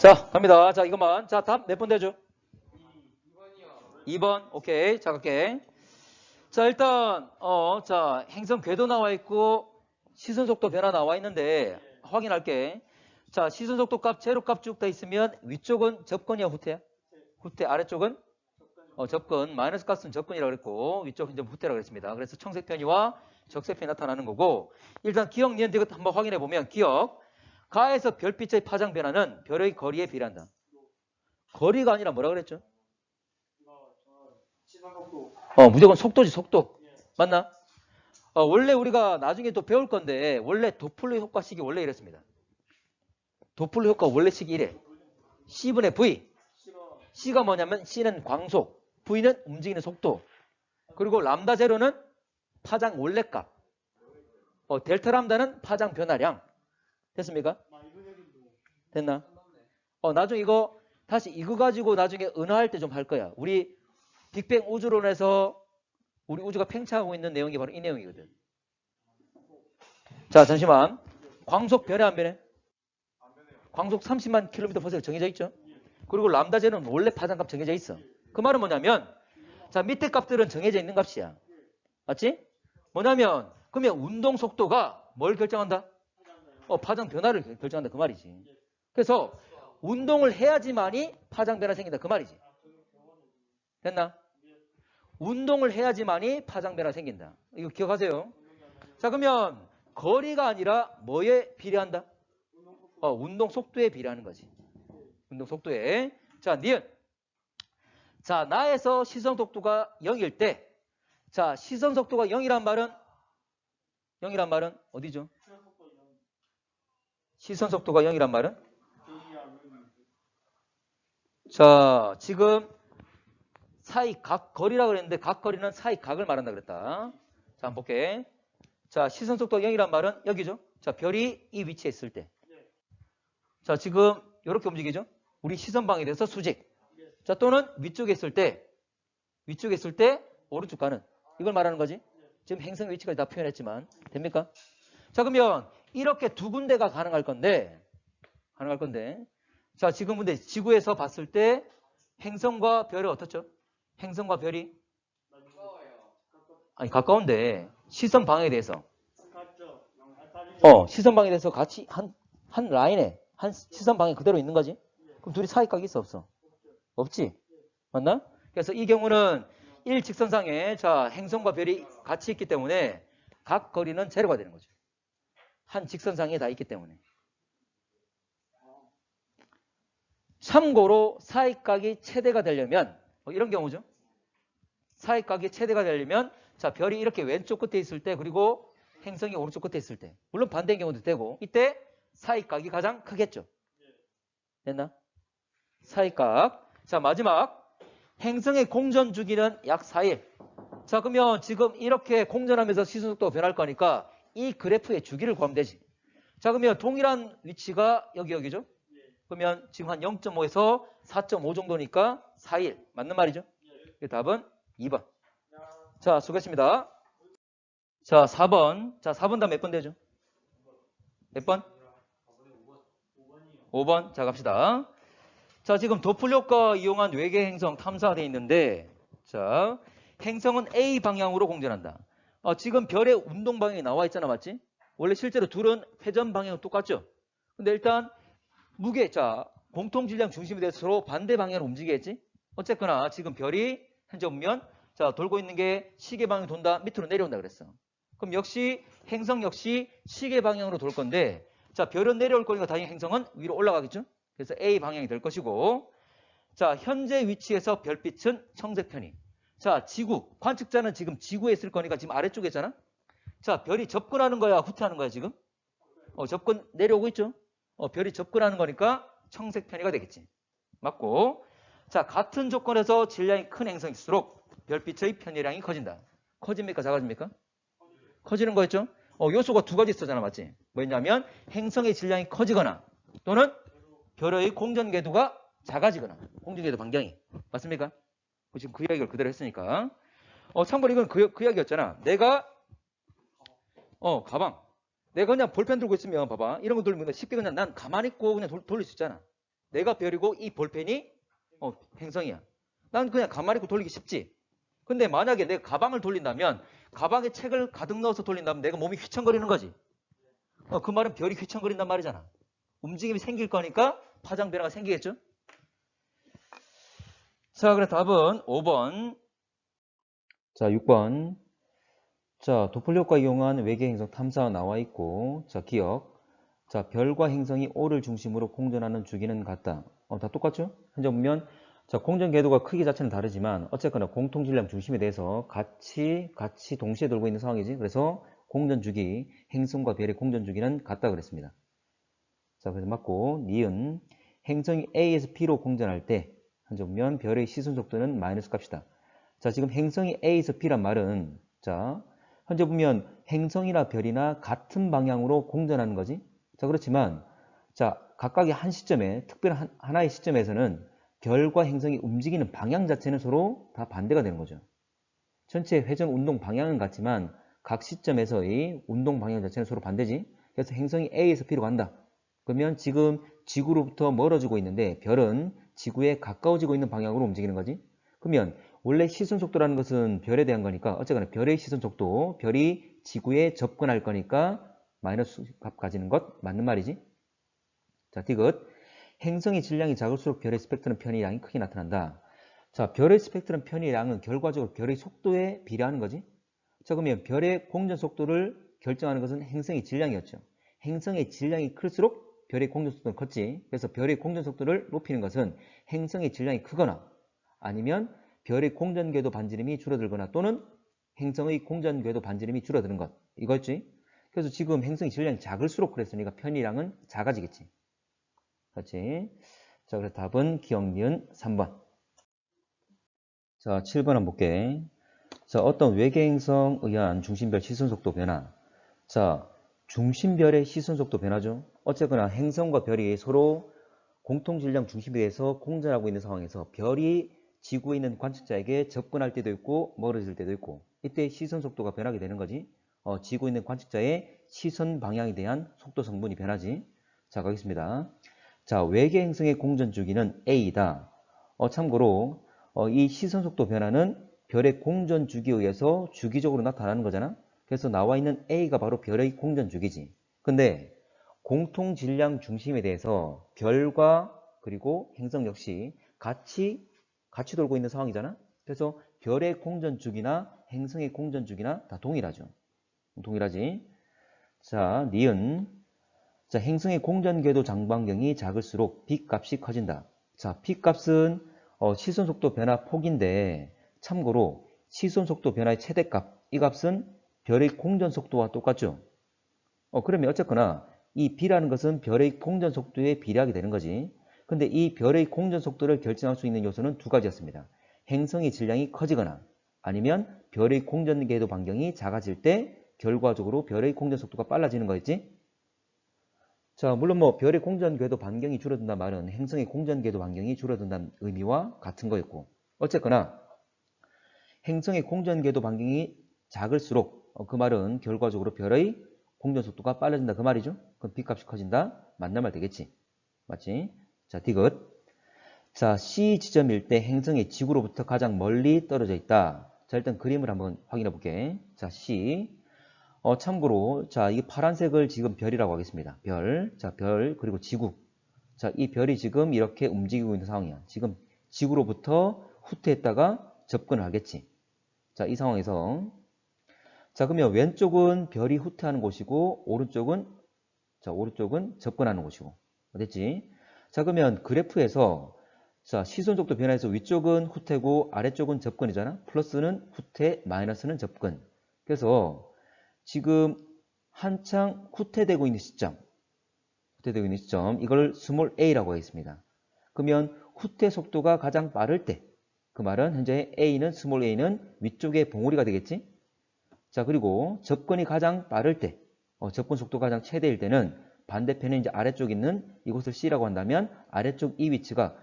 자, 갑니다. 자, 이것만. 자, 답 몇 번 되죠? 2번. 오케이. 자, 갈게. 자, 일단, 자, 행성 궤도 나와 있고, 시선 속도 변화 나와 있는데, 확인할게. 자, 시선 속도 값, 제로 값 쭉 다 있으면, 위쪽은 접근이야, 후퇴야? 후퇴. 아래쪽은? 접근. 마이너스 값은 접근이라고 그랬고, 위쪽은 이제 후퇴라고 그랬습니다. 그래서 청색 편의와 적색 편이 나타나는 거고, 일단 기억, 니은데 이것도 한번 확인해 보면, 기억. 가에서 별빛의 파장 변화는 별의 거리에 비례한다. 거리가 아니라 뭐라 그랬죠? 무조건 속도지, 속도. 맞나? 원래 우리가 나중에 또 배울 건데, 원래 도플러 효과식이 원래 이랬습니다. 도플러 효과 원래식이 이래. C분의 V. C가 뭐냐면, C는 광속, V는 움직이는 속도. 그리고 람다 제로는 파장 원래값. 델타 람다는 파장 변화량. 됐습니까? 됐나? 나중에 이거, 다시 이거 가지고 나중에 은하할 때 좀 할 거야. 우리 빅뱅 우주론에서 우리 우주가 팽창하고 있는 내용이 바로 이 내용이거든. 자, 잠시만. 광속 변해 안 변해? 광속 30만 km/s 정해져 있죠? 그리고 람다제는 원래 파장값 정해져 있어. 그 말은 뭐냐면, 자, 밑에 값들은 정해져 있는 값이야. 맞지? 뭐냐면, 그러면 운동 속도가 뭘 결정한다? 파장 변화를 결정한다. 그 말이지. 그래서 운동을 해야지만이 파장 변화 생긴다. 그 말이지. 됐나? 운동을 해야지만이 파장 변화 생긴다. 이거 기억하세요. 자, 그러면 거리가 아니라 뭐에 비례한다? 운동 속도에 비례하는 거지. 운동 속도에. 자, 니은. 자, 나에서 시선 속도가 0일 때, 자, 시선 속도가 0이란 말은 어디죠? 시선 속도가 0이란 말은? 자, 지금 사이 각 거리라고 그랬는데 각 거리는 사이 각을 말한다 그랬다. 자, 한번 볼게. 자, 시선 속도가 0이란 말은 여기죠. 자, 별이 이 위치에 있을 때. 자, 지금 이렇게 움직이죠. 우리 시선 방에 대해서 수직. 자, 또는 위쪽에 있을 때 오른쪽 가는. 이걸 말하는 거지. 지금 행성의 위치까지 다 표현했지만 됩니까? 자, 그러면 이렇게 두 군데가 가능할 건데 자, 지금 근데 지구에서 봤을 때 행성과 별이 어떻죠? 행성과 별이 아니 가까운데 시선 방향에 대해서 시선 방향에 대해서 같이 한 라인에 한 시선 방향 그대로 있는 거지. 그럼 둘이 사이각이 있어 없어? 없지. 맞나? 그래서 이 경우는 일직선상에 자 행성과 별이 같이 있기 때문에 각 거리는 제로가 되는 거죠. 한 직선상에 다 있기 때문에. 참고로 사이각이 최대가 되려면 이런 경우죠. 사이각이 최대가 되려면 자 별이 이렇게 왼쪽 끝에 있을 때 그리고 행성이 오른쪽 끝에 있을 때 물론 반대인 경우도 되고 이때 사이각이 가장 크겠죠. 됐나? 사이각. 자 마지막 행성의 공전 주기는 약 4일. 자 그러면 지금 이렇게 공전하면서 시선속도가 변할 거니까 이 그래프의 주기를 구하면 되지. 자 그러면 동일한 위치가 여기죠. 그러면 지금 한 0.5에서 4.5 정도니까 4일. 맞는 말이죠? 답은 2번. 자, 수고했습니다. 자, 4번. 자, 4번 다음 몇 번 되죠? 몇 번? 5번. 자, 갑시다. 자, 지금 도플러 효과 이용한 외계 행성 탐사되어 있는데, 자, 행성은 A 방향으로 공전한다. 지금 별의 운동 방향이 나와 있잖아, 맞지? 원래 실제로 둘은 회전 방향은 똑같죠? 근데 일단 무게, 자, 공통 질량 중심이 돼서 서로 반대 방향으로 움직이겠지? 어쨌거나 지금 별이 현재 보면 자 돌고 있는 게 시계 방향으로 돈다, 밑으로 내려온다 그랬어. 그럼 역시 행성 역시 시계 방향으로 돌 건데 자 별은 내려올 거니까 당연히 행성은 위로 올라가겠죠? 그래서 A 방향이 될 것이고 자 현재 위치에서 별빛은 청색 편이. 자 지구, 관측자는 지금 지구에 있을 거니까 지금 아래쪽에 있잖아? 자 별이 접근하는 거야 후퇴하는 거야 지금? 접근 내려오고 있죠? 별이 접근하는 거니까 청색 편이가 되겠지. 맞고. 자, 같은 조건에서 질량이 큰 행성일수록 별빛의 편의량이 커진다. 커집니까? 작아집니까? 커지는 거였죠? 요소가 두 가지 있었잖아. 맞지? 뭐였냐면 행성의 질량이 커지거나 또는 별의 공전 궤도가 작아지거나 공전 궤도 반경이. 맞습니까? 지금 그 이야기를 그대로 했으니까. 참고로 이건 그 이야기였잖아. 내가 가방. 내가 그냥 볼펜 들고 있으면 봐봐. 이런 거 돌리면 쉽게 그냥 난 가만히 있고 그냥 돌릴 수 있잖아. 내가 별이고 이 볼펜이 행성이야. 난 그냥 가만히 있고 돌리기 쉽지. 근데 만약에 내가 가방을 돌린다면 가방에 책을 가득 넣어서 돌린다면 내가 몸이 휘청거리는 거지. 그 말은 별이 휘청거린단 말이잖아. 움직임이 생길 거니까 파장 변화가 생기겠죠? 자, 그래 답은 5번. 자, 6번. 자, 도플 효과 이용한 외계 행성 탐사가 나와 있고, 자, 기억. 자, 별과 행성이 O를 중심으로 공전하는 주기는 같다. 다 똑같죠? 현재 보면, 자, 공전 궤도가 크기 자체는 다르지만, 어쨌거나 공통 질량 중심에 대해서 같이 동시에 돌고 있는 상황이지. 그래서 공전 주기, 행성과 별의 공전 주기는 같다 그랬습니다. 자, 그래서 맞고, 니은. 행성이 A에서 B로 공전할 때, 현재 보면 별의 시선 속도는 마이너스 값이다. 자, 지금 행성이 A에서 B란 말은, 자, 현재 보면 행성이나 별이나 같은 방향으로 공전하는 거지. 자, 그렇지만, 자, 각각의 한 시점에, 특별한 하나의 시점에서는 별과 행성이 움직이는 방향 자체는 서로 다 반대가 되는 거죠. 전체 회전 운동 방향은 같지만, 각 시점에서의 운동 방향 자체는 서로 반대지. 그래서 행성이 A에서 B로 간다. 그러면 지금 지구로부터 멀어지고 있는데 별은 지구에 가까워지고 있는 방향으로 움직이는 거지. 그러면 원래 시선 속도라는 것은 별에 대한 거니까 어쨌거나 별의 시선 속도, 별이 지구에 접근할 거니까 마이너스 값 가지는 것 맞는 말이지. 자, 디귿. 행성의 질량이 작을수록 별의 스펙트럼 편의량이 크게 나타난다. 자, 별의 스펙트럼 편의량은 결과적으로 별의 속도에 비례하는 거지. 자, 그러면 별의 공전 속도를 결정하는 것은 행성의 질량이었죠. 행성의 질량이 클수록 별의 공전 속도는 컸지. 그래서 별의 공전 속도를 높이는 것은 행성의 질량이 크거나 아니면 별의 공전 궤도 반지름이 줄어들거나 또는 행성의 공전 궤도 반지름이 줄어드는 것. 이거였지. 그래서 지금 행성의 질량이 작을수록 그랬으니까 편의량은 작아지겠지. 그렇지. 자, 그래서 답은 기억 니은 3번. 자, 7번 한번 볼게. 자, 어떤 외계 행성에 의한 중심별 시선속도 변화. 자, 중심별의 시선속도 변화죠. 어쨌거나 행성과 별이 서로 공통질량 중심에 대해서 공전하고 있는 상황에서 별이 지구에 있는 관측자에게 접근할 때도 있고 멀어질 때도 있고 이때 시선속도가 변하게 되는 거지. 지구에 있는 관측자의 시선 방향에 대한 속도 성분이 변하지. 자, 가겠습니다. 자, 외계 행성의 공전 주기는 A이다. 참고로 이 시선속도 변화는 별의 공전 주기에 의해서 주기적으로 나타나는 거잖아. 그래서 나와 있는 A가 바로 별의 공전 주기지. 근데 공통 질량 중심에 대해서 별과 그리고 행성 역시 같이 돌고 있는 상황이잖아. 그래서 별의 공전 주기나 행성의 공전 주기나 다 동일하죠. 동일하지. 자, 니은. 자, 행성의 공전 궤도 장반경이 작을수록 B 값이 커진다. 자, B 값은 시선 속도 변화 폭인데 참고로 시선 속도 변화의 최대값, 이 값은 별의 공전 속도와 똑같죠. 그러면 어쨌거나 이 B라는 것은 별의 공전 속도에 비례하게 되는 거지. 근데 이 별의 공전 속도를 결정할 수 있는 요소는 두 가지였습니다. 행성의 질량이 커지거나 아니면 별의 공전 궤도 반경이 작아질 때 결과적으로 별의 공전 속도가 빨라지는 거였지. 자, 물론 뭐 별의 공전 궤도 반경이 줄어든다는 말은 행성의 공전 궤도 반경이 줄어든다는 의미와 같은 거였고 어쨌거나 행성의 공전 궤도 반경이 작을수록 그 말은 결과적으로 별의 공전 속도가 빨라진다 그 말이죠. 그럼 B값이 커진다. 맞는 말 되겠지. 맞지? 자, 디귿. 자, C 지점일 때 행성이 지구로부터 가장 멀리 떨어져 있다. 자, 일단 그림을 한번 확인해 볼게. 자, C. 참고로 자, 이 파란색을 지금 별이라고 하겠습니다. 별. 자, 별 그리고 지구. 자, 이 별이 지금 이렇게 움직이고 있는 상황이야. 지금 지구로부터 후퇴했다가 접근을 하겠지. 자, 이 상황에서 자, 그러면 왼쪽은 별이 후퇴하는 곳이고 오른쪽은 접근하는 곳이고. 됐지? 자, 그러면 그래프에서 자, 시선 속도 변화해서 위쪽은 후퇴고 아래쪽은 접근이잖아. 플러스는 후퇴, 마이너스는 접근. 그래서 지금 한창 후퇴되고 있는 시점, 이걸 스몰 a라고 하겠습니다. 그러면 후퇴 속도가 가장 빠를 때, 그 말은 현재 스몰 a는 위쪽의 봉우리가 되겠지? 자, 그리고 접근이 가장 빠를 때, 접근 속도가 가장 최대일 때는 반대편에 이제 아래쪽에 있는 이곳을 C라고 한다면 아래쪽 이 위치가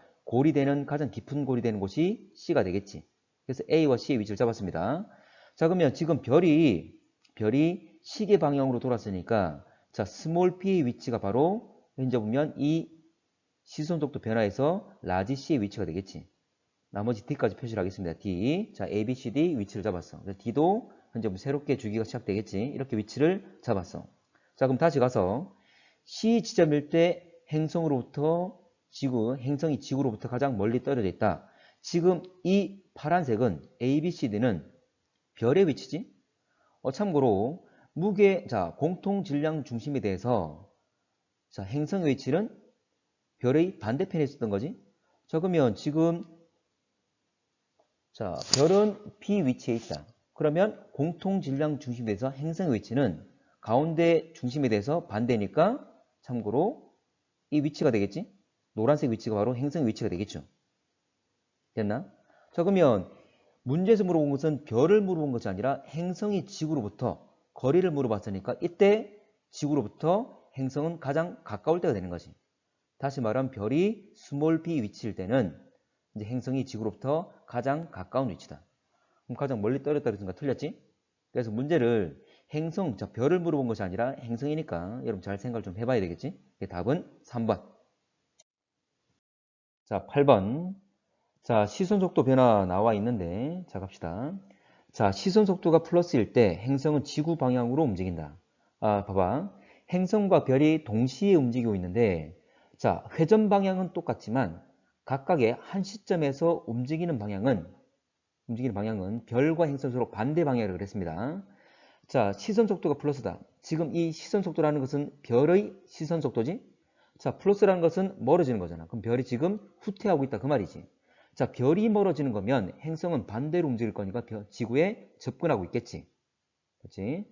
가장 깊은 골이 되는 곳이 C가 되겠지. 그래서 A와 C의 위치를 잡았습니다. 자, 그러면 지금 별이 시계 방향으로 돌았으니까 자, 스몰 p의 위치가 바로 현재 보면 이 시선 속도 변화에서 라지 C의 위치가 되겠지. 나머지 D까지 표시를 하겠습니다. D. 자, A, B, C, D 위치를 잡았어. D도 현재 새롭게 주기가 시작되겠지. 이렇게 위치를 잡았어. 자, 그럼 다시 가서 C 지점일 때 행성이 지구로부터 가장 멀리 떨어져 있다. 지금 이 파란색은 A, B, C, D는 별의 위치지? 참고로 공통 질량 중심에 대해서 자, 행성의 위치는 별의 반대편에 있었던 거지? 자, 그러면 지금 자, 별은 B 위치에 있다. 그러면 공통 질량 중심에 대해서 행성의 위치는 가운데 중심에 대해서 반대니까 참고로 이 위치가 되겠지? 노란색 위치가 바로 행성의 위치가 되겠죠. 됐나? 자, 그러면 문제에서 물어본 것은 별을 물어본 것이 아니라 행성이 지구로부터 거리를 물어봤으니까 이때 지구로부터 행성은 가장 가까울 때가 되는 거지. 다시 말하면 별이 스몰 b 위치일 때는 이제 행성이 지구로부터 가장 가까운 위치다. 그럼 가장 멀리 떨어졌다 그랬으니까 틀렸지? 그래서 문제를 별을 물어본 것이 아니라 행성이니까 여러분 잘 생각을 좀 해봐야 되겠지? 답은 3번. 자, 8번. 자, 시선 속도 변화 나와 있는데, 자, 갑시다. 자, 시선 속도가 플러스일 때 행성은 지구 방향으로 움직인다. 봐봐. 행성과 별이 동시에 움직이고 있는데, 자, 회전 방향은 똑같지만 각각의 한 시점에서 움직이는 방향은 별과 행성 서로 반대 방향이라고 그랬습니다. 자, 시선 속도가 플러스다. 지금 이 시선 속도라는 것은 별의 시선 속도지? 자, 플러스라는 것은 멀어지는 거잖아. 그럼 별이 지금 후퇴하고 있다 그 말이지. 자, 별이 멀어지는 거면 행성은 반대로 움직일 거니까 지구에 접근하고 있겠지. 그렇지?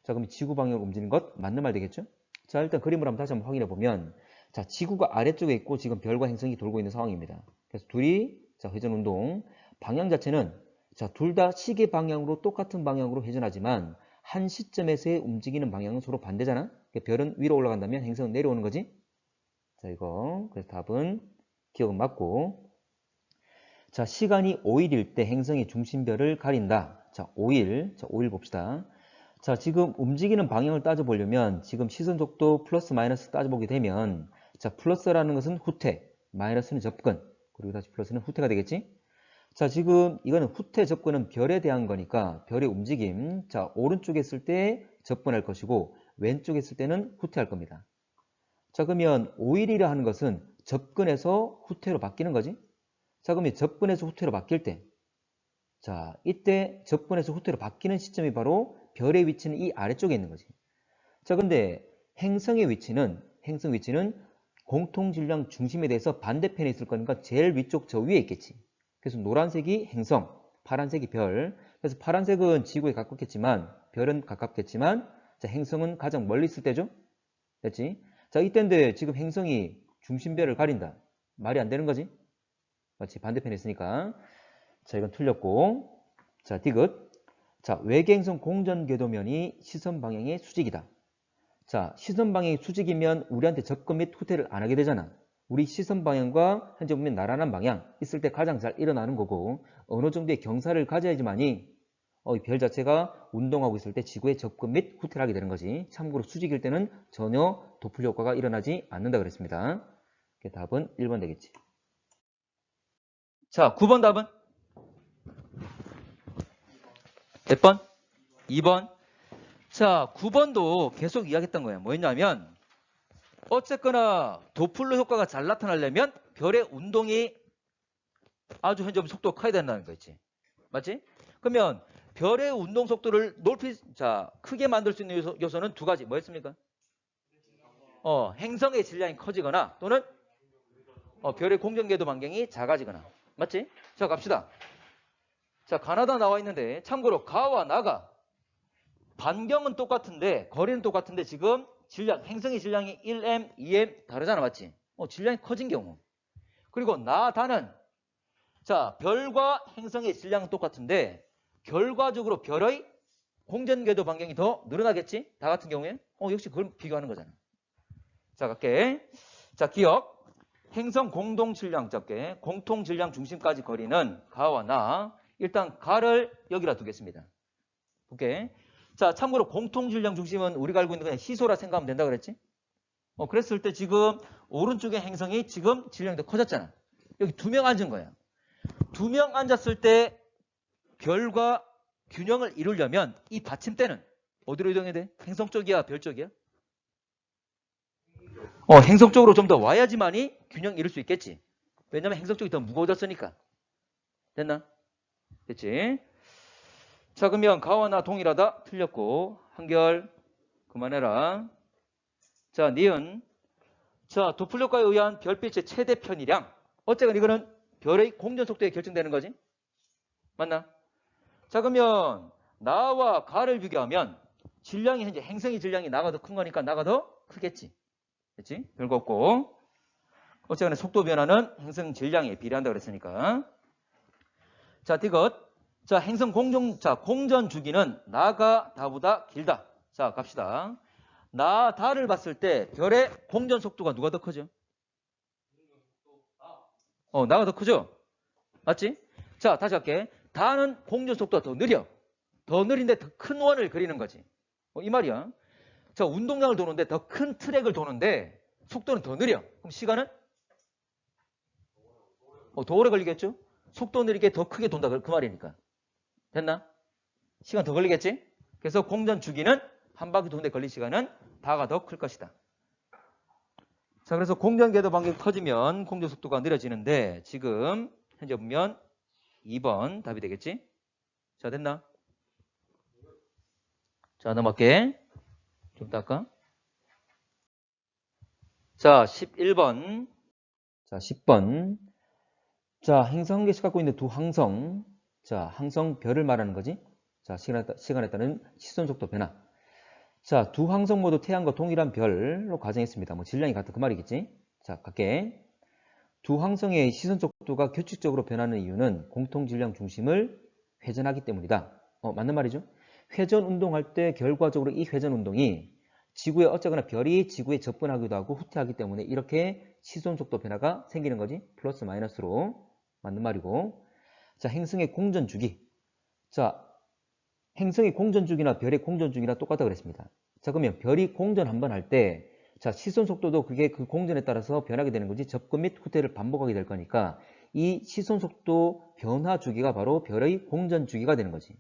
자, 그럼 지구 방향으로 움직이는 것 맞는 말 되겠죠? 자, 일단 그림을 한번 다시 한번 확인해 보면 자, 지구가 아래쪽에 있고 지금 별과 행성이 돌고 있는 상황입니다. 그래서 둘이 자, 회전 운동 방향 자체는 자, 둘 다 시계 방향으로 똑같은 방향으로 회전하지만 한 시점에서의 움직이는 방향은 서로 반대잖아. 그러니까 별은 위로 올라간다면 행성은 내려오는 거지. 자, 이거 그래서 답은 기억은 맞고. 자, 시간이 5일일 때 행성의 중심별을 가린다. 자, 5일. 자, 5일 봅시다. 자, 지금 움직이는 방향을 따져보려면 지금 시선 속도 플러스 마이너스 따져보게 되면 자, 플러스라는 것은 후퇴, 마이너스는 접근, 그리고 다시 플러스는 후퇴가 되겠지? 자, 지금 이거는 후퇴, 접근은 별에 대한 거니까 별의 움직임. 자, 오른쪽에 있을 때 접근할 것이고 왼쪽에 있을 때는 후퇴할 겁니다. 자, 그러면 5일이라 하는 것은 접근에서 후퇴로 바뀌는 거지? 자, 그러면 접근에서 후퇴로 바뀔 때 자, 이때 접근에서 후퇴로 바뀌는 시점이 바로 별의 위치는 이 아래쪽에 있는 거지. 자, 근데 행성 위치는 공통 질량 중심에 대해서 반대편에 있을 거니까 제일 위쪽 저 위에 있겠지. 그래서 노란색이 행성, 파란색이 별. 그래서 파란색은 지구에 가깝겠지만 별은 가깝겠지만 자, 행성은 가장 멀리 있을 때죠. 됐지? 자, 이때인데 지금 행성이 중심별을 가린다. 말이 안 되는 거지? 맞지? 반대편에 있으니까. 자, 이건 틀렸고. 자, 디귿. 자, 외계행성 공전 궤도면이 시선 방향의 수직이다. 자, 시선 방향이 수직이면 우리한테 접근 및 후퇴를 안 하게 되잖아. 우리 시선 방향과 현재 보면 나란한 방향 있을 때 가장 잘 일어나는 거고 어느 정도의 경사를 가져야지만이 이 별 자체가 운동하고 있을 때 지구에 접근 및 후퇴를 하게 되는 거지. 참고로 수직일 때는 전혀 도플 효과가 일어나지 않는다 그랬습니다. 답은 1번 되겠지. 자, 9번 답은? 몇 번? 2번. 자, 9번도 계속 이야기했던 거예요. 뭐였냐면 어쨌거나 도플러 효과가 잘 나타나려면 별의 운동이 아주 현재 속도가 커야 된다는 거 있지. 맞지? 그러면 별의 운동 속도를 크게 만들 수 있는 요소는 두 가지. 뭐였습니까? 행성의 질량이 커지거나 또는 별의 공전궤도 반경이 작아지거나. 맞지? 자, 갑시다. 자, 가나다 나와 있는데 참고로 가와 나가 반경은 똑같은데 거리는 똑같은데 지금 행성의 질량이 1m, 2m 다르잖아. 맞지? 질량이 커진 경우. 그리고 나다는 자, 별과 행성의 질량은 똑같은데 결과적으로 별의 공전궤도 반경이 더 늘어나겠지? 다 같은 경우에? 역시 그걸 비교하는 거잖아. 자, 갈게. 자, 기억. 행성 공동 질량 잡게. 공통 질량 중심까지 거리는 가와 나. 일단 가를 여기다 두겠습니다. 볼게. 자, 참고로 공통 질량 중심은 우리가 알고 있는 그냥 시소라 생각하면 된다 그랬지? 그랬을 때 지금 오른쪽의 행성이 지금 질량이 더 커졌잖아. 여기 2명 앉은 거야. 2명 앉았을 때 별과 균형을 이루려면 이 받침대는 어디로 이동해야 돼? 행성 쪽이야, 별 쪽이야? 행성 쪽으로 좀 더 와야지만이 균형 이룰 수 있겠지. 왜냐면 행성 쪽이 더 무거워졌으니까. 됐나? 됐지? 자, 그러면 가와나 동일하다? 틀렸고. 한결 그만해라. 자, 니은. 자, 도플러과에 의한 별빛의 최대 편이량. 어쨌건 이거는 별의 공전 속도에 결정되는 거지. 맞나? 자, 그러면 나와 가를 비교하면 질량이 현재 행성의 질량이 나가 더 큰 거니까 나가 더 크겠지. 그렇지? 별거 없고. 어쨌거나 속도 변화는 행성 질량에 비례한다 그랬으니까. 자, 디귿. 자, 행성 공전 주기는 나가 다보다 길다. 자, 갑시다. 나, 다를 봤을 때 별의 공전 속도가 누가 더 크죠? 나가 더 크죠? 맞지? 자, 다시 할게. 다는 공전 속도가 더 느려. 더 느린데 더 큰 원을 그리는 거지. 이 말이야. 자, 운동장을 도는데 더 큰 트랙을 도는데 속도는 더 느려. 그럼 시간은? 더 오래 걸리겠죠? 속도 느리게 더 크게 돈다. 그 말이니까. 됐나? 시간 더 걸리겠지? 그래서 공전 주기는 한 바퀴 도는데 걸린 시간은 다가 더 클 것이다. 자, 그래서 공전 궤도 반경이 커지면 공전 속도가 느려지는데 지금 현재 보면 2번 답이 되겠지? 자, 됐나? 자, 넘어갈게. 좀 닦아. 자, 11번. 자, 10번. 자, 행성 한 개씩 갖고 있는 두 항성. 자, 항성 별을 말하는 거지. 자, 시간에 따른 시선 속도 변화. 자, 두 항성 모두 태양과 동일한 별로 가정했습니다. 뭐 질량이 같다 그 말이겠지. 자, 갈게. 두 항성의 시선 속도가 규칙적으로 변하는 이유는 공통 질량 중심을 회전하기 때문이다. 맞는 말이죠. 회전 운동할 때 결과적으로 이 회전 운동이 지구에 어쩌거나 별이 지구에 접근하기도 하고 후퇴하기 때문에 이렇게 시선 속도 변화가 생기는 거지. 플러스 마이너스로. 맞는 말이고. 자, 행성의 공전 주기. 자, 행성의 공전 주기나 별의 공전 주기나 똑같다 그랬습니다. 자, 그러면 별이 공전 한번 할 때, 자, 시선 속도도 그게 그 공전에 따라서 변하게 되는 거지. 접근 및 후퇴를 반복하게 될 거니까 이 시선 속도 변화 주기가 바로 별의 공전 주기가 되는 거지.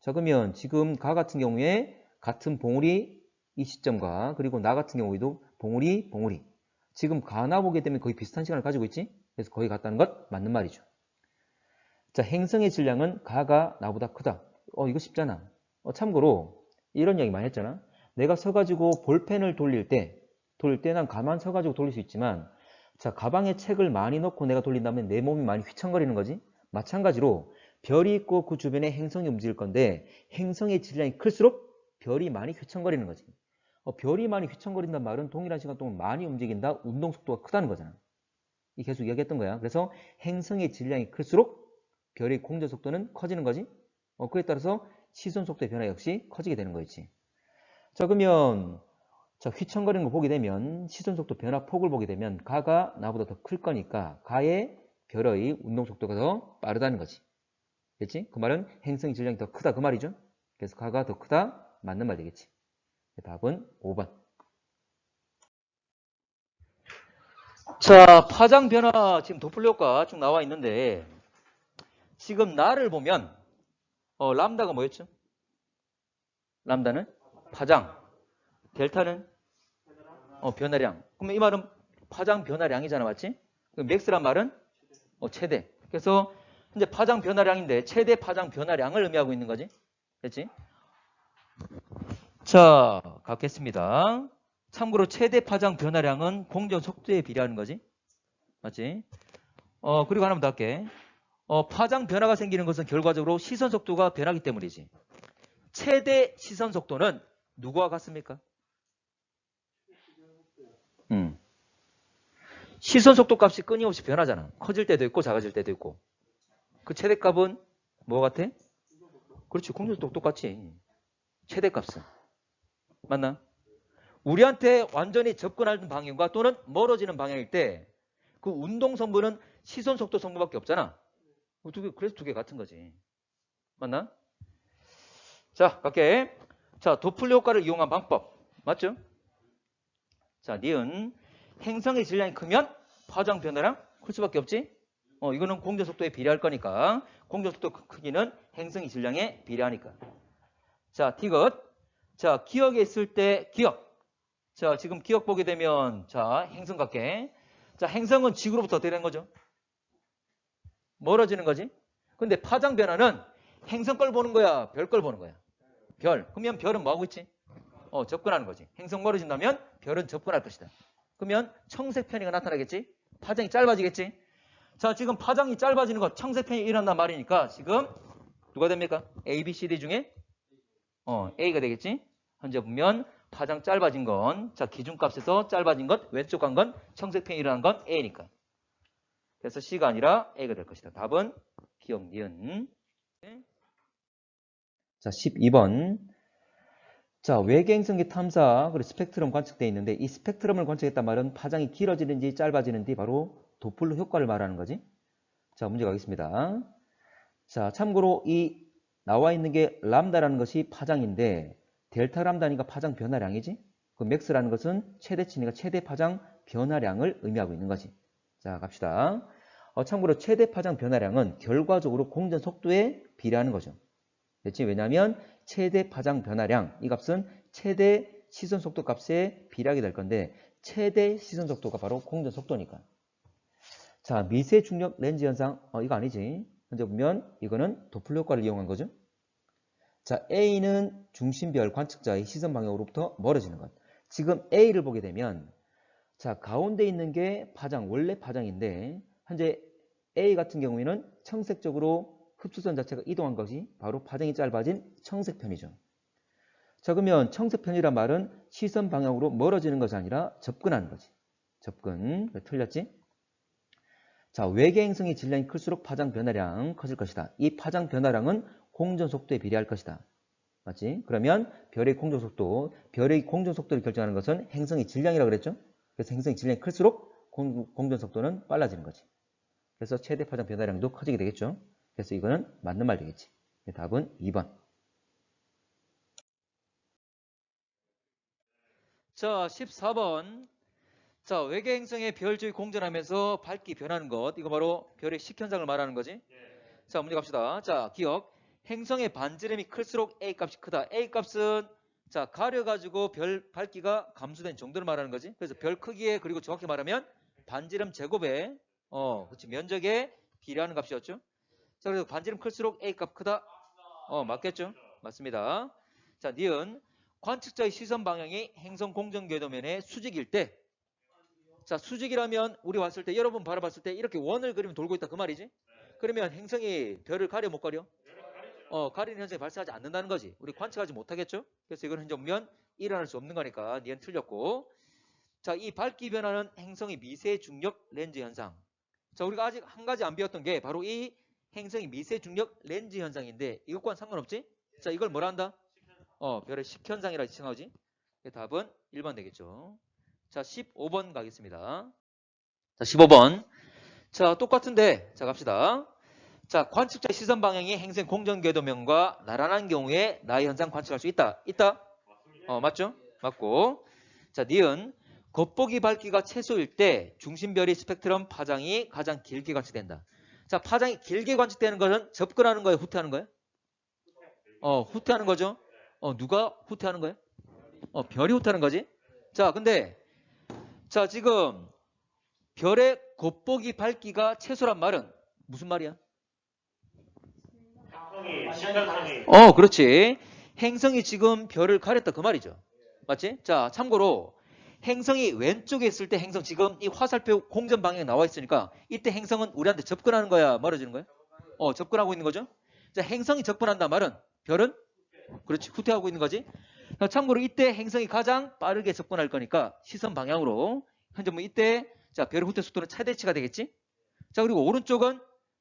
자, 그러면 지금 가 같은 경우에 같은 봉우리 이 시점과 그리고 나 같은 경우에도 봉우리 지금 가나 보게 되면 거의 비슷한 시간을 가지고 있지. 그래서 거의 같다는 것 맞는 말이죠. 자, 행성의 질량은 가가 나보다 크다. 이거 쉽잖아. 참고로 이런 이야기 많이 했잖아. 내가 서가지고 볼펜을 돌릴 때 난 가만 서가지고 돌릴 수 있지만 자, 가방에 책을 많이 넣고 내가 돌린다면 내 몸이 많이 휘청거리는 거지. 마찬가지로 별이 있고 그 주변에 행성이 움직일 건데 행성의 질량이 클수록 별이 많이 휘청거리는 거지. 별이 많이 휘청거린다는 말은 동일한 시간 동안 많이 움직인다. 운동 속도가 크다는 거잖아. 이 계속 이야기했던 거야. 그래서 행성의 질량이 클수록 별의 공전 속도는 커지는 거지. 그에 따라서 시선 속도의 변화 역시 커지게 되는 거겠지. 자, 그러면 자, 휘청거리는 거 보게 되면 시선 속도 변화 폭을 보게 되면 가가 나보다 더 클 거니까 가의 별의 운동 속도가 더 빠르다는 거지. 됐지? 그 말은 행성의 질량이 더 크다 그 말이죠. 그래서 가가 더 크다 맞는 말 되겠지. 답은 5번. 자, 파장 변화 지금 도플 효과 쭉 나와 있는데 지금 나를 보면 람다가 뭐였죠? 람다는 파장, 델타는 변화량. 그러면 이 말은 파장 변화량이잖아, 맞지? 맥스란 말은 최대. 그래서 이제 파장 변화량인데 최대 파장 변화량을 의미하고 있는 거지. 됐지? 자, 갖겠습니다. 참고로 최대 파장 변화량은 공전 속도에 비례하는 거지. 맞지? 그리고 하나만 더 할게. 파장 변화가 생기는 것은 결과적으로 시선 속도가 변하기 때문이지. 최대 시선 속도는 누구와 같습니까? 시선 속도 값이 끊임없이 변하잖아. 커질 때도 있고 작아질 때도 있고. 그 최대값은 뭐 같아? 그렇지. 공전 속도 똑같지. 최대값은. 맞나? 우리한테 완전히 접근하는 방향과 또는 멀어지는 방향일 때 그 운동 성분은 시선 속도 성분밖에 없잖아. 그래서 두 개 같은 거지. 맞나? 자, 갈게. 자, 도플 효과를 이용한 방법. 맞죠? 자, 니은 행성의 질량이 크면 파장 변화량 클 수밖에 없지. 이거는 공전 속도에 비례할 거니까 공전 속도 크기는 행성의 질량에 비례하니까. 자, 디귿. 자, 기역에 있을 때 기역. 자, 지금 기역 보게 되면 자, 행성 같게. 자, 행성은 지구로부터 어떻게 되는 거죠? 멀어지는 거지. 근데 파장 변화는 행성 걸 보는 거야, 별 걸 보는 거야? 별. 그러면 별은 뭐 하고 있지? 접근하는 거지. 행성 멀어진다면 별은 접근할 것이다. 그러면 청색 편이가 나타나겠지? 파장이 짧아지겠지? 자, 지금 파장이 짧아지는 것, 청색 편이 일어난단 말이니까 지금 누가 됩니까? A, B, C, D 중에 A가 되겠지? 현재 보면 파장 짧아진 건, 자, 기준값에서 짧아진 것, 왼쪽 간 건, 청색 편이 일어난 건 A니까. 그래서 C가 아니라 A가 될 것이다. 답은 기억, 니은. 자, 12번. 자, 외계 행성계 탐사, 그리고 스펙트럼 관측되어 있는데 이 스펙트럼을 관측했단 말은 파장이 길어지는지 짧아지는지 바로 도플러 효과를 말하는 거지. 자, 문제 가겠습니다. 자, 참고로 이 나와 있는 게 람다라는 것이 파장인데 델타 람다니까 파장 변화량이지. 그 맥스라는 것은 최대치니까 최대 파장 변화량을 의미하고 있는 거지. 자, 갑시다. 참고로 최대 파장 변화량은 결과적으로 공전 속도에 비례하는 거죠. 됐지? 왜냐하면 최대 파장 변화량, 이 값은 최대 시선 속도 값에 비례하게 될 건데 최대 시선 속도가 바로 공전 속도니까. 자, 미세 중력 렌즈 현상, 이거 아니지. 현재 보면 이거는 도플러 효과를 이용한 거죠. 자, A는 중심별 관측자의 시선 방향으로부터 멀어지는 것. 지금 A를 보게 되면 자, 가운데 있는 게 파장, 원래 파장인데 현재 A 같은 경우에는 청색적으로 흡수선 자체가 이동한 것이 바로 파장이 짧아진 청색편이죠. 자, 그러면 청색편이란 말은 시선 방향으로 멀어지는 것이 아니라 접근하는 거지. 접근. 틀렸지? 자, 외계 행성의 질량이 클수록 파장 변화량 커질 것이다. 이 파장 변화량은 공전 속도에 비례할 것이다. 맞지? 그러면 별의 공전 속도를 결정하는 것은 행성의 질량이라고 그랬죠? 그래서 행성의 질량이 클수록 공전 속도는 빨라지는 거지. 그래서 최대 파장 변화량도 커지게 되겠죠? 그래서 이거는 맞는 말 되겠지. 답은 2번. 자, 14번. 자, 외계 행성의 별 주위 공전하면서 밝기 변하는 것. 이거 바로 별의 식현상을 말하는 거지. 자, 문제 갑시다. 자, 기억. 행성의 반지름이 클수록 A 값이 크다. A 값은 자, 가려가지고 별 밝기가 감소된 정도를 말하는 거지. 그래서 별 크기에 그리고 정확히 말하면 반지름 제곱에 그렇지, 면적에 비례하는 값이었죠. 자, 그래서 반지름 클수록 A 값 크다. 맞겠죠? 맞습니다. 자, 니은 관측자의 시선 방향이 행성 공전 궤도면의 수직일 때, 자, 수직이라면 우리 봤을 때, 여러분 바라봤을 때 이렇게 원을 그리면 돌고 있다 그 말이지. 그러면 행성이 별을 가려 못 가려? 가리는 현상이 발생하지 않는다는 거지. 우리 관측하지 못하겠죠? 그래서 이건 현재 보면 일어날 수 없는 거니까 니은 틀렸고. 자, 이 밝기 변화는 행성의 미세 중력 렌즈 현상. 자, 우리가 아직 한 가지 안 배웠던 게 바로 이 행성의 미세 중력 렌즈 현상인데 이것과는 상관없지? 자, 이걸 뭐라 한다? 별의 식현상이라 칭하지. 답은 1번 되겠죠. 자, 15번 가겠습니다. 자, 15번. 자, 똑같은데 자, 갑시다. 자, 관측자의 시선 방향이 행성 공전 궤도면과 나란한 경우에 나의 현상 관측할 수 있다. 있다? 맞죠? 맞고. 자, 니은 겉보기 밝기가 최소일 때 중심별의 스펙트럼 파장이 가장 길게 관측된다. 자, 파장이 길게 관측되는 것은 접근하는 거예요? 후퇴하는 거예요? 후퇴하는 거죠. 누가 후퇴하는 거예요? 별이 후퇴하는 거지. 자, 근데 자, 지금 별의 겉보기 밝기가 최소란 말은 무슨 말이야? 그렇지. 행성이 지금 별을 가렸다 그 말이죠. 맞지? 자, 참고로 행성이 왼쪽에 있을 때 행성 지금 이 화살표 공전 방향에 나와 있으니까 이때 행성은 우리한테 접근하는 거야? 멀어지는 거야? 접근하고 있는 거죠. 자, 행성이 접근한다 말은 별은 그렇지, 후퇴하고 있는 거지. 참고로 이때 행성이 가장 빠르게 접근할 거니까 시선 방향으로 현재 뭐 이때 자, 별의 후퇴 속도는 최대치가 되겠지. 자, 그리고 오른쪽은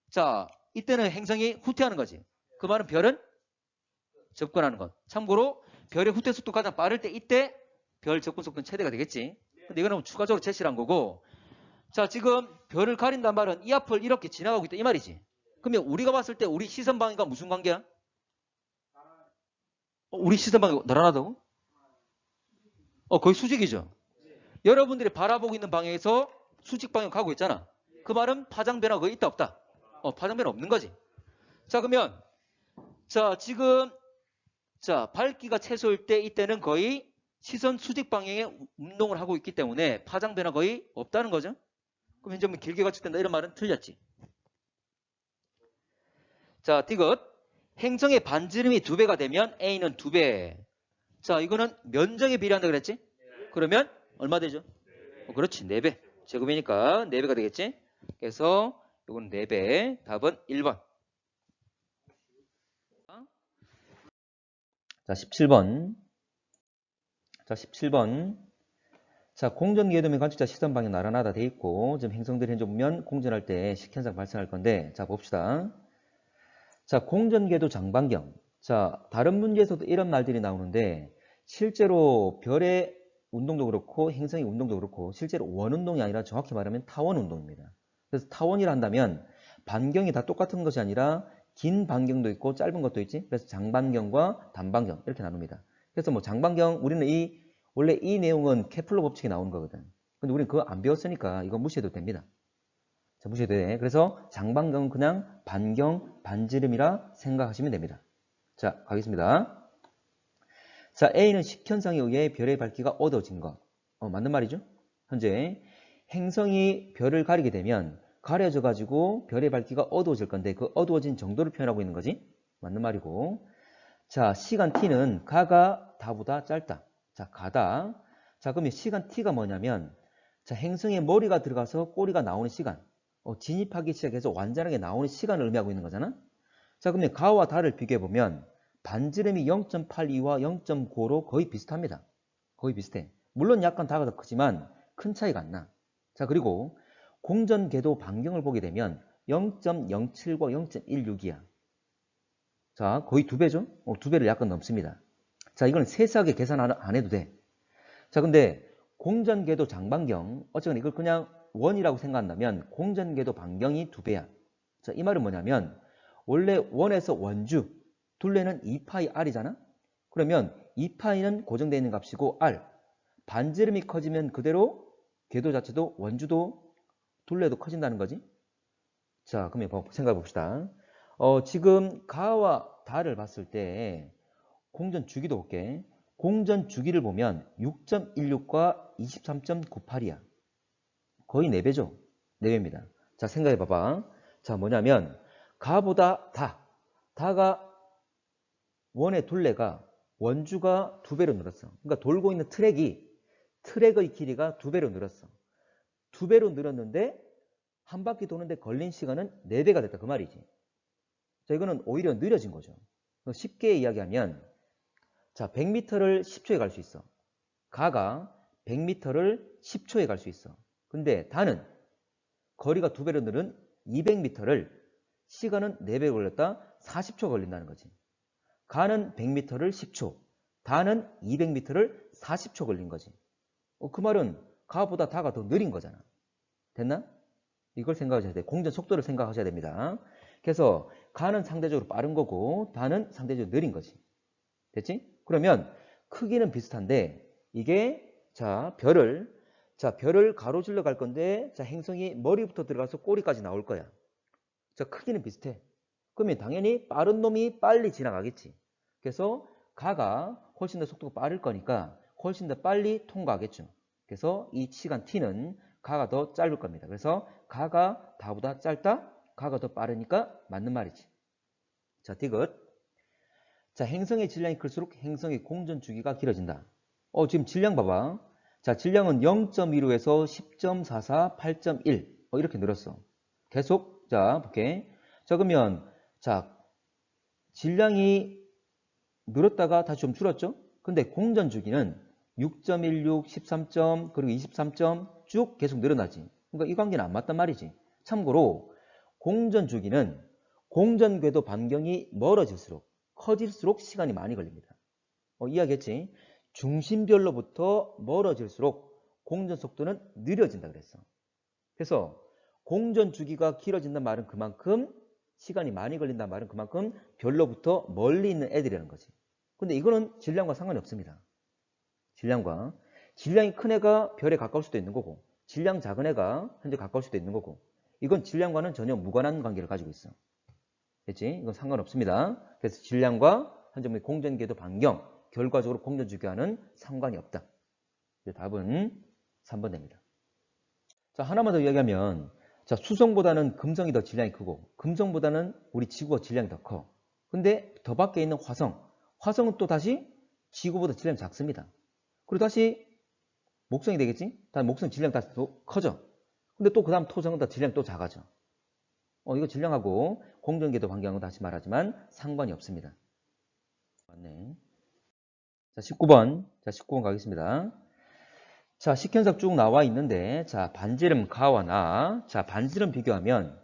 자, 이때는 행성이 후퇴하는 거지. 그 말은 별은 접근하는 것. 참고로 별의 후퇴 속도 가장 빠를 때 이때 별 접근 속도는 최대가 되겠지. 근데 이거는 추가적으로 제시를 한 거고. 자, 지금 별을 가린단 말은 이 앞을 이렇게 지나가고 있다 이 말이지. 그러면 우리가 봤을 때 우리 시선 방향과 무슨 관계야? 우리 시선 방향 나란하다고? 거의 수직이죠. 여러분들이 바라보고 있는 방향에서 수직 방향 가고 있잖아. 그 말은 파장 변화 거의 있다 없다? 파장 변화 없는 거지. 자, 그러면 자, 지금 자, 밝기가 최소일 때 이때는 거의 시선 수직 방향의 운동을 하고 있기 때문에 파장 변화 거의 없다는 거죠. 그럼 현재 길게 가축된다 이런 말은 틀렸지. 자, 디귿. 행성의 반지름이 2배가 되면 A는 2배. 자, 이거는 면적에 비례한다 그랬지? 그러면 얼마 되죠? 그렇지, 4배. 제곱이니까 4배가 되겠지? 그래서 이건 4배. 답은 1번. 자, 17번. 자, 17번. 자, 공전궤도 및 관측자 시선 방향 나란하다 돼 있고, 지금 행성들이 현재 보면 공전할 때 식현상 발생할 건데, 자, 봅시다. 자, 공전궤도 장반경. 자, 다른 문제에서도 이런 말들이 나오는데, 실제로 별의 운동도 그렇고, 행성의 운동도 그렇고, 실제로 원운동이 아니라 정확히 말하면 타원운동입니다. 그래서 타원이라 한다면, 반경이 다 똑같은 것이 아니라, 긴 반경도 있고, 짧은 것도 있지. 그래서 장반경과 단반경, 이렇게 나눕니다. 그래서 뭐 장반경, 우리는 원래 이 내용은 케플러 법칙에 나오는 거거든. 근데 우리는 그거 안 배웠으니까 이거 무시해도 됩니다. 자, 무시해도 돼. 그래서 장반경은 그냥 반경, 반지름이라 생각하시면 됩니다. 자, 가겠습니다. 자, A는 식현상에 의해 별의 밝기가 어두워진 것. 맞는 말이죠? 현재 행성이 별을 가리게 되면 가려져 가지고 별의 밝기가 어두워질 건데 그 어두워진 정도를 표현하고 있는 거지. 맞는 말이고. 자, 시간 t는 가가 다보다 짧다. 자, 가다. 자, 그러면 시간 t가 뭐냐면 자, 행성에 머리가 들어가서 꼬리가 나오는 시간. 진입하기 시작해서 완전하게 나오는 시간을 의미하고 있는 거잖아. 자, 그러면 가와 다를 비교해보면 반지름이 0.82와 0.95로 거의 비슷합니다. 거의 비슷해. 물론 약간 다가 더 크지만 큰 차이가 안 나. 자, 그리고 공전궤도 반경을 보게 되면 0.07과 0.16이야. 자, 거의 2배죠? 2배를 약간 넘습니다. 자, 이건 세세하게 계산 안 해도 돼. 자, 근데 공전궤도 장반경, 어쨌든 이걸 그냥 원이라고 생각한다면 공전궤도 반경이 2배야. 자, 이 말은 뭐냐면 원래 원에서 원주, 둘레는 2파이 r이잖아? 그러면 2파이는 고정되어 있는 값이고 r, 반지름이 커지면 그대로 궤도 자체도 원주도 둘레도 커진다는 거지. 자, 그러면 생각해 봅시다. 지금 가와 다를 봤을 때 공전 주기도 볼게. 공전 주기를 보면 6.16과 23.98이야. 거의 4배죠? 4배입니다. 자, 생각해 봐봐. 자, 뭐냐면 가보다 다가 원의 둘레가 원주가 2배로 늘었어. 그러니까 돌고 있는 트랙의 길이가 2배로 늘었어. 2배로 늘었는데 한 바퀴 도는데 걸린 시간은 4배가 됐다. 그 말이지. 자, 이거는 오히려 느려진 거죠. 쉽게 이야기하면 자, 100m를 10초에 갈 수 있어. 가가 100m를 10초에 갈 수 있어. 근데 다는 거리가 2배로 늘은 200m를 시간은 4배 걸렸다. 40초 걸린다는 거지. 가는 100m를 10초, 다는 200m를 40초 걸린 거지. 그 말은 가보다 다가 더 느린 거잖아. 됐나? 이걸 생각하셔야 돼. 공전 속도를 생각하셔야 됩니다. 그래서 가는 상대적으로 빠른 거고 다는 상대적으로 느린 거지. 됐지? 그러면 크기는 비슷한데 이게 별을 가로질러 갈 건데 자, 행성이 머리부터 들어가서 꼬리까지 나올 거야. 자, 크기는 비슷해. 그러면 당연히 빠른 놈이 빨리 지나가겠지. 그래서 가가 훨씬 더 속도가 빠를 거니까 훨씬 더 빨리 통과하겠죠. 그래서 이 시간 t는 가가 더 짧을 겁니다. 그래서 가가 다보다 짧다? 가가 더 빠르니까 맞는 말이지. 자, 디귿. 자, 행성의 질량이 클수록 행성의 공전 주기가 길어진다. 지금 질량 봐봐. 자, 질량은 0.15에서 10.44, 8.1 이렇게 늘었어. 계속 자, 볼게. 자, 그러면 자, 질량이 늘었다가 다시 좀 줄었죠? 근데 공전 주기는 6.16, 13점, 그리고 23점 쭉 계속 늘어나지. 그러니까 이 관계는 안 맞단 말이지. 참고로 공전 주기는 공전궤도 반경이 멀어질수록 커질수록 시간이 많이 걸립니다. 이해하겠지? 중심별로부터 멀어질수록 공전 속도는 느려진다 그랬어. 그래서 공전 주기가 길어진다는 말은 그만큼 시간이 많이 걸린다는 말은 그만큼 별로부터 멀리 있는 애들이라는 거지. 근데 이거는 질량과 상관이 없습니다. 질량과 질량이 큰 애가 별에 가까울 수도 있는 거고 질량 작은 애가 현재 가까울 수도 있는 거고 이건 질량과는 전혀 무관한 관계를 가지고 있어. 됐지? 이건 상관없습니다. 그래서 질량과 한점의 공전궤도 반경 결과적으로 공전 주기와는 상관이 없다. 답은 3번 됩니다. 자, 하나만 더 이야기하면 자, 수성보다는 금성이 더 질량이 크고 금성보다는 우리 지구가 질량이 더 커. 근데 더 밖에 있는 화성은 또 다시 지구보다 질량이 작습니다. 그리고 다시 목성이 되겠지? 다시 목성 질량 다시 또 커져. 근데 또 그 다음 토성은 다 질량이 또 작아져. 이거 질량하고 공전궤도 반경은 다시 말하지만 상관이 없습니다. 맞네. 자, 19번. 자, 19번 가겠습니다. 자, 식현상 쭉 나와 있는데, 자, 반지름 가와 나. 자, 반지름 비교하면,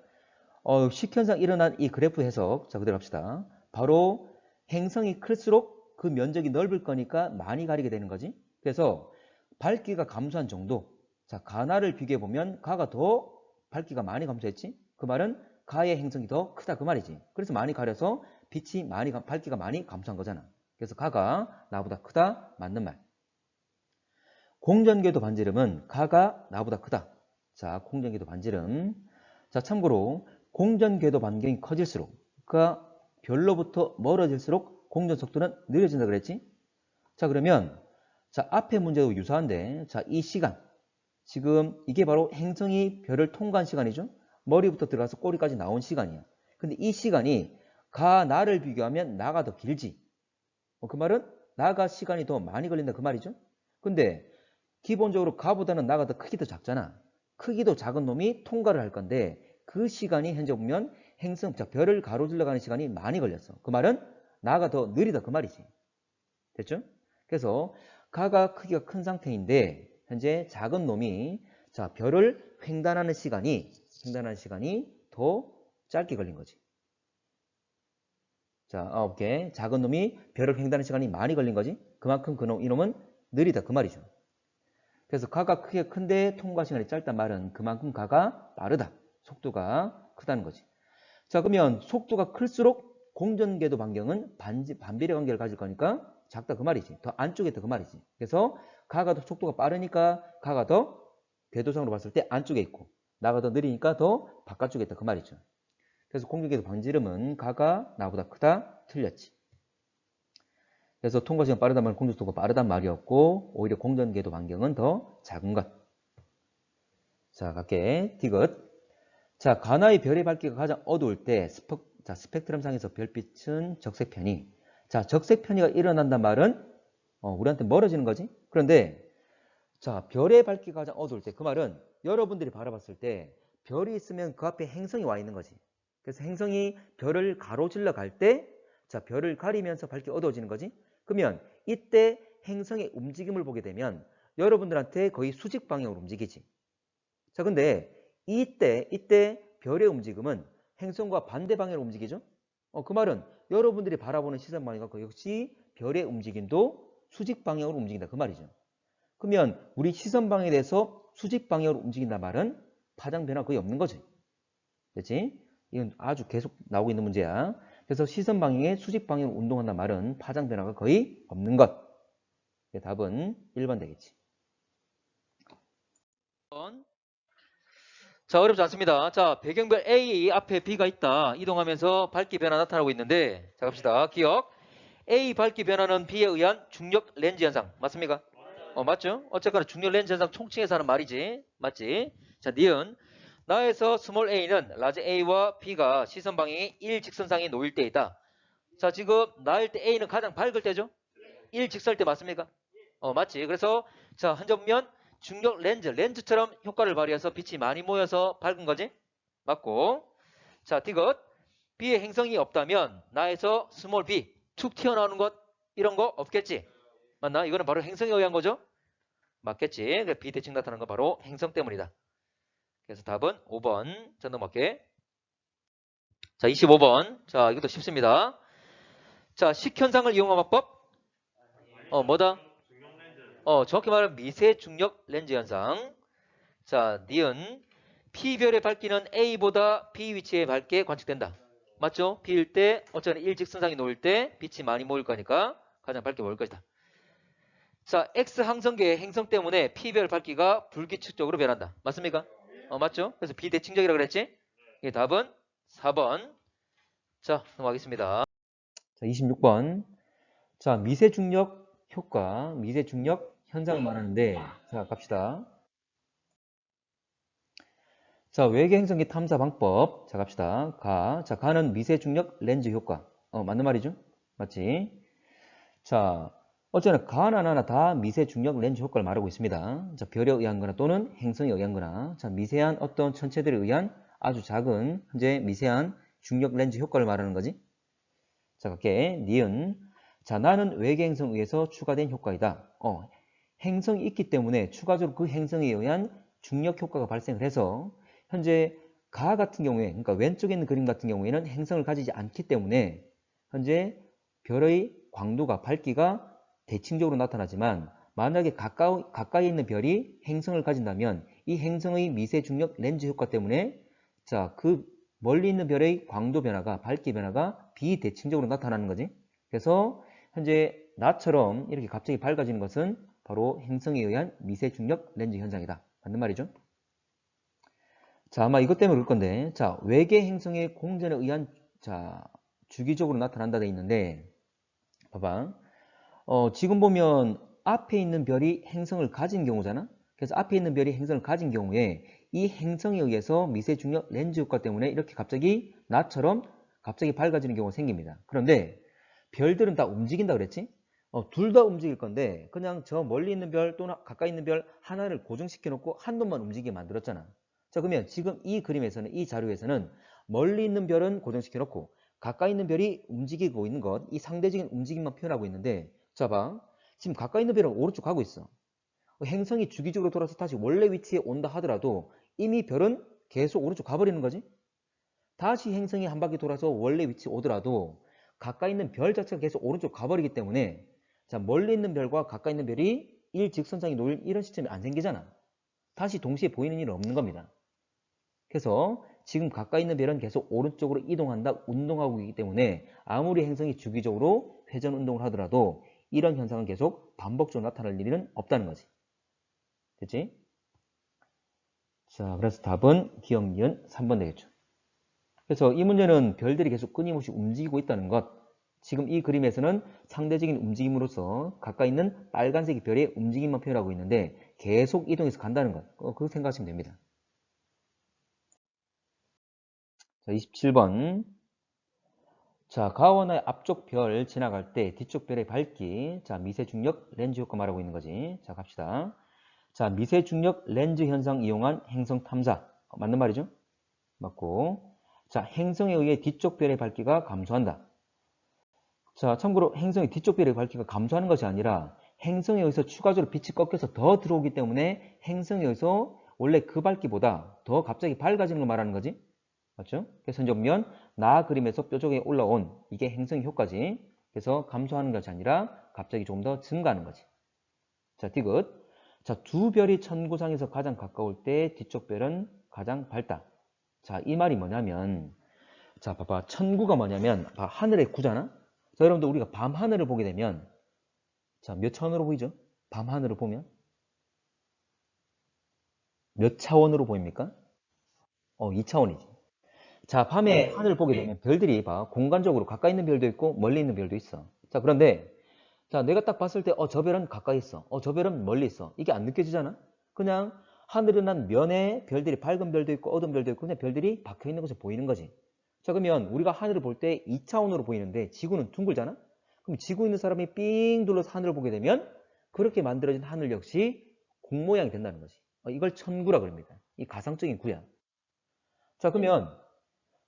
식현상 일어난 이 그래프 해석. 자, 그대로 합시다. 바로 행성이 클수록 그 면적이 넓을 거니까 많이 가리게 되는 거지. 그래서 밝기가 감소한 정도. 자, 가나를 비교해 보면 가가 더 밝기가 많이 감소했지. 그 말은 가의 행성이 더 크다 그 말이지. 그래서 많이 가려서 밝기가 많이 감소한 거잖아. 그래서 가가 나보다 크다 맞는 말. 공전궤도 반지름은 가가 나보다 크다. 자, 공전궤도 반지름. 자, 참고로 공전궤도 반경이 커질수록 그러니까 별로부터 멀어질수록 공전 속도는 느려진다 그랬지? 자, 그러면 자, 앞에 문제도 유사한데 자, 이 시간 지금 이게 바로 행성이 별을 통과한 시간이죠? 머리부터 들어가서 꼬리까지 나온 시간이야. 근데 이 시간이 가, 나를 비교하면 나가 더 길지. 그 말은 나가 시간이 더 많이 걸린다 그 말이죠. 근데 기본적으로 가보다는 나가 더 크기도 작잖아. 크기도 작은 놈이 통과를 할 건데 그 시간이 현재 보면 별을 가로질러 가는 시간이 많이 걸렸어. 그 말은 나가 더 느리다 그 말이지. 됐죠? 그래서 가가 크기가 큰 상태인데 현재 작은 놈이 자, 별을 횡단하는 시간이 더 짧게 걸린 거지. 자, 오케이. 작은 놈이 별을 횡단하는 시간이 많이 걸린 거지. 그만큼 이놈은 느리다 그 말이죠. 그래서 가가 크게 큰데 통과 시간이 짧단 말은 그만큼 가가 빠르다. 속도가 크다는 거지. 자, 그러면 속도가 클수록 공전궤도 반경은 반비례 관계를 가질 거니까 작다 그 말이지. 더 안쪽에 있다 그 말이지. 그래서 가가 더 속도가 빠르니까 가가 더 궤도상으로 봤을 때 안쪽에 있고 나가 더 느리니까 더 바깥쪽에 있다 그 말이죠. 그래서 공전궤도 반지름은 가가 나보다 크다 틀렸지. 그래서 통과 시간 빠르단 말은 공전 속도가 빠르단 말이었고 오히려 공전궤도 반경은 더 작은 것. 자, 갈게. 디귿. 자, 가나의 별의 밝기가 가장 어두울 때 스펙트럼상에서 별빛은 적색편이. 자, 적색편이가 일어난단 말은 우리한테 멀어지는 거지. 그런데 자, 별의 밝기가 가장 어두울 때 그 말은 여러분들이 바라봤을 때 별이 있으면 그 앞에 행성이 와 있는 거지. 그래서 행성이 별을 가로질러 갈 때 자, 별을 가리면서 밝기 어두워지는 거지. 그러면 이때 행성의 움직임을 보게 되면 여러분들한테 거의 수직 방향으로 움직이지. 자, 근데 이때 별의 움직임은 행성과 반대 방향으로 움직이죠. 그 말은 여러분들이 바라보는 시선 방향과 역시 별의 움직임도 수직 방향으로 움직인다 그 말이죠. 그러면 우리 시선 방향에 대해서 수직 방향으로 움직인다 말은 파장 변화 거의 없는 거지. 됐지? 이건 아주 계속 나오고 있는 문제야. 그래서 시선 방향에 수직 방향으로 운동한다 말은 파장 변화가 거의 없는 것. 답은 1번 되겠지. 자, 어렵지 않습니다. 자, 배경별 A 앞에 B가 있다. 이동하면서 밝기 변화 나타나고 있는데 자, 갑시다. 기억. A 밝기 변화는 B에 의한 중력 렌즈 현상. 맞습니까? 맞죠? 어쨌거나 중력 렌즈 현상 총칭해서 하는 말이지. 맞지? 자, 니은. 나에서 스몰 a는 라지 A와 B가 시선 방향이 일직선상에 놓일 때이다. 자, 지금 나일 때 A는 가장 밝을 때죠? 일직선일 때 맞습니까? 맞지? 그래서 자, 한점면 중력 렌즈처럼 효과를 발휘해서 빛이 많이 모여서 밝은 거지? 맞고. 자, 디귿. B의 행성이 없다면 나에서 스몰 b 툭 튀어나오는 것 이런 거 없겠지? 맞나? 이거는 바로 행성에 의한 거죠? 맞겠지? B 대칭 나타나는 건 바로 행성 때문이다. 그래서 답은 5번. 자, 넘어갈게. 자, 25번. 자, 이것도 쉽습니다. 자, 식현상을 이용한 방법. 뭐다? 정확히 말하면 미세 중력 렌즈 현상. 자, 니은. P별의 밝기는 A보다 B 위치에 밝게 관측된다. 맞죠? B일 때 어쩌면 일직선상에 놓일 때 빛이 많이 모일 거니까 가장 밝게 모일 것이다. 자, X 항성계의 행성 때문에 P별 밝기가 불규칙적으로 변한다. 맞습니까? 맞죠? 그래서 비대칭적이라고 그랬지? 이 답은 4번. 자, 넘어가겠습니다. 자, 26번. 자, 미세중력 효과, 미세중력 현상을 말하는데, 자, 갑시다. 자, 외계 행성기 탐사 방법. 자, 갑시다. 자, 가는 미세중력 렌즈 효과. 맞는 말이죠? 맞지? 자, 어쨌든 가나 나나 다 미세중력 렌즈 효과를 말하고 있습니다. 자, 별에 의한 거나 또는 행성에 의한 거나, 자, 미세한 어떤 천체들에 의한 아주 작은, 현재 미세한 중력 렌즈 효과를 말하는 거지. 자, 갈게. 니은. 자, 나는 외계 행성에 의해서 추가된 효과이다. 행성이 있기 때문에 추가적으로 그 행성에 의한 중력 효과가 발생을 해서 현재 가 같은 경우에, 그러니까 왼쪽에 있는 그림 같은 경우에는 행성을 가지지 않기 때문에 현재 별의 광도가, 밝기가 대칭적으로 나타나지만 만약에 가까이 있는 별이 행성을 가진다면 이 행성의 미세 중력 렌즈 효과 때문에 자, 그 멀리 있는 별의 광도 변화가, 밝기 변화가 비대칭적으로 나타나는 거지. 그래서 현재 나처럼 이렇게 갑자기 밝아지는 것은 바로 행성에 의한 미세 중력 렌즈 현상이다. 맞는 말이죠? 자, 아마 이것 때문에 그럴 건데, 자, 외계 행성의 공전에 의한, 자, 주기적으로 나타난다 돼 있는데, 봐봐. 지금 보면 앞에 있는 별이 행성을 가진 경우잖아? 그래서 앞에 있는 별이 행성을 가진 경우에 이 행성에 의해서 미세중력 렌즈 효과 때문에 이렇게 갑자기 나처럼 갑자기 밝아지는 경우가 생깁니다. 그런데 별들은 다 움직인다 그랬지? 둘 다 움직일 건데 그냥 저 멀리 있는 별 또는 가까이 있는 별 하나를 고정시켜 놓고 한 놈만 움직이게 만들었잖아. 자, 그러면 지금 이 그림에서는, 이 자료에서는 멀리 있는 별은 고정시켜 놓고 가까이 있는 별이 움직이고 있는 것, 이 상대적인 움직임만 표현하고 있는데, 자 봐. 지금 가까이 있는 별은 오른쪽 가고 있어. 행성이 주기적으로 돌아서 다시 원래 위치에 온다 하더라도 이미 별은 계속 오른쪽 가버리는 거지. 다시 행성이 한 바퀴 돌아서 원래 위치에 오더라도 가까이 있는 별 자체가 계속 오른쪽 가버리기 때문에 자, 멀리 있는 별과 가까이 있는 별이 일직선상에 놓일 이런 시점이 안 생기잖아. 다시 동시에 보이는 일은 없는 겁니다. 그래서 지금 가까이 있는 별은 계속 오른쪽으로 이동한다, 운동하고 있기 때문에 아무리 행성이 주기적으로 회전 운동을 하더라도 이런 현상은 계속 반복적으로 나타날 일은 없다는 거지. 됐지? 자, 그래서 답은 기억, 니은 3번 되겠죠. 그래서 이 문제는 별들이 계속 끊임없이 움직이고 있다는 것. 지금 이 그림에서는 상대적인 움직임으로서 가까이 있는 빨간색 별의 움직임만 표현하고 있는데 계속 이동해서 간다는 것. 그렇게 생각하시면 됩니다. 자, 27번. 자, 가원의 앞쪽 별 지나갈 때 뒤쪽 별의 밝기. 자, 미세중력 렌즈 효과 말하고 있는 거지. 자, 갑시다. 자, 미세중력 렌즈 현상 이용한 행성 탐사. 맞는 말이죠? 맞고. 자, 행성에 의해 뒤쪽 별의 밝기가 감소한다. 자, 참고로 행성의 뒤쪽 별의 밝기가 감소하는 것이 아니라 행성에 의해서 추가적으로 빛이 꺾여서 더 들어오기 때문에 행성에 의해서 원래 그 밝기보다 더 갑자기 밝아지는 걸 말하는 거지. 맞죠? 그래서 현재 보면 나 그림에서 뾰족하게 올라온 이게 행성 효과지. 그래서 감소하는 것이 아니라 갑자기 조금 더 증가하는 거지. 자, 디귿. 자, 두 별이 천구상에서 가장 가까울 때 뒤쪽 별은 가장 밝다. 자, 이 말이 뭐냐면 자, 봐봐. 천구가 뭐냐면 하늘의 구잖아. 자, 여러분들 우리가 밤 하늘을 보게 되면 자, 몇 차원으로 보이죠? 밤 하늘을 보면 몇 차원으로 보입니까? 2차원이지. 자, 밤에 하늘을 보게 되면 별들이 공간적으로 가까이 있는 별도 있고 멀리 있는 별도 있어. 자, 그런데 자, 내가 딱 봤을 때 저 별은 가까이 있어. 저 별은 멀리 있어. 이게 안 느껴지잖아? 그냥 하늘은 난 면에 별들이 밝은 별도 있고 어두운 별도 있고 그냥 별들이 박혀 있는 것이 보이는 거지. 자, 그러면 우리가 하늘을 볼 때 2차원으로 보이는데 지구는 둥글잖아? 그럼 지구 있는 사람이 삥 둘러서 하늘을 보게 되면 그렇게 만들어진 하늘 역시 공 모양이 된다는 거지. 이걸 천구라 그럽니다. 이 가상적인 구야. 자, 그러면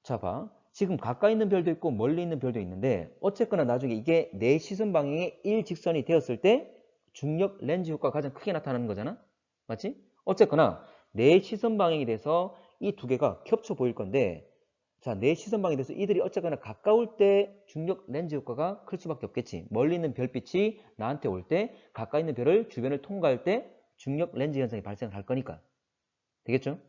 자, 봐. 지금 가까이 있는 별도 있고 멀리 있는 별도 있는데 어쨌거나 나중에 이게 내 시선 방향의 일직선이 되었을 때 중력 렌즈 효과가 가장 크게 나타나는 거잖아. 맞지? 어쨌거나 내 시선 방향이 돼서 이 두 개가 겹쳐 보일 건데 자, 내 시선 방향이 돼서 이들이 어쨌거나 가까울 때 중력 렌즈 효과가 클 수밖에 없겠지. 멀리 있는 별빛이 나한테 올 때 가까이 있는 별을 주변을 통과할 때 중력 렌즈 현상이 발생할 거니까. 되겠죠?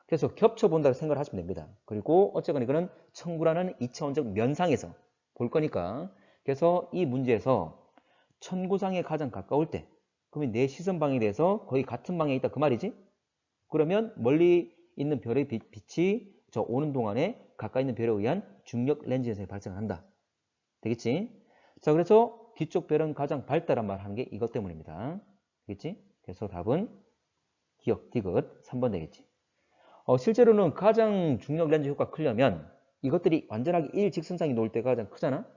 그래서 겹쳐본다고 생각을 하시면 됩니다. 그리고 어쨌거나 이거는 천구라는 2차원적 면상에서 볼 거니까 그래서 이 문제에서 천구상에 가장 가까울 때 그러면 내 시선 방향에 대해서 거의 같은 방향에 있다 그 말이지? 그러면 멀리 있는 별의 빛이 저 오는 동안에 가까이 있는 별에 의한 중력 렌즈 현상이 발생한다. 되겠지? 자, 그래서 뒤쪽 별은 가장 밝다란 말 하는 게 이것 때문입니다. 되겠지? 그래서 답은 기억, 디귿 3번 되겠지. 실제로는 가장 중력 렌즈 효과 크려면 이것들이 완전하게 일직선상에 놓을 때가 가장 크잖아?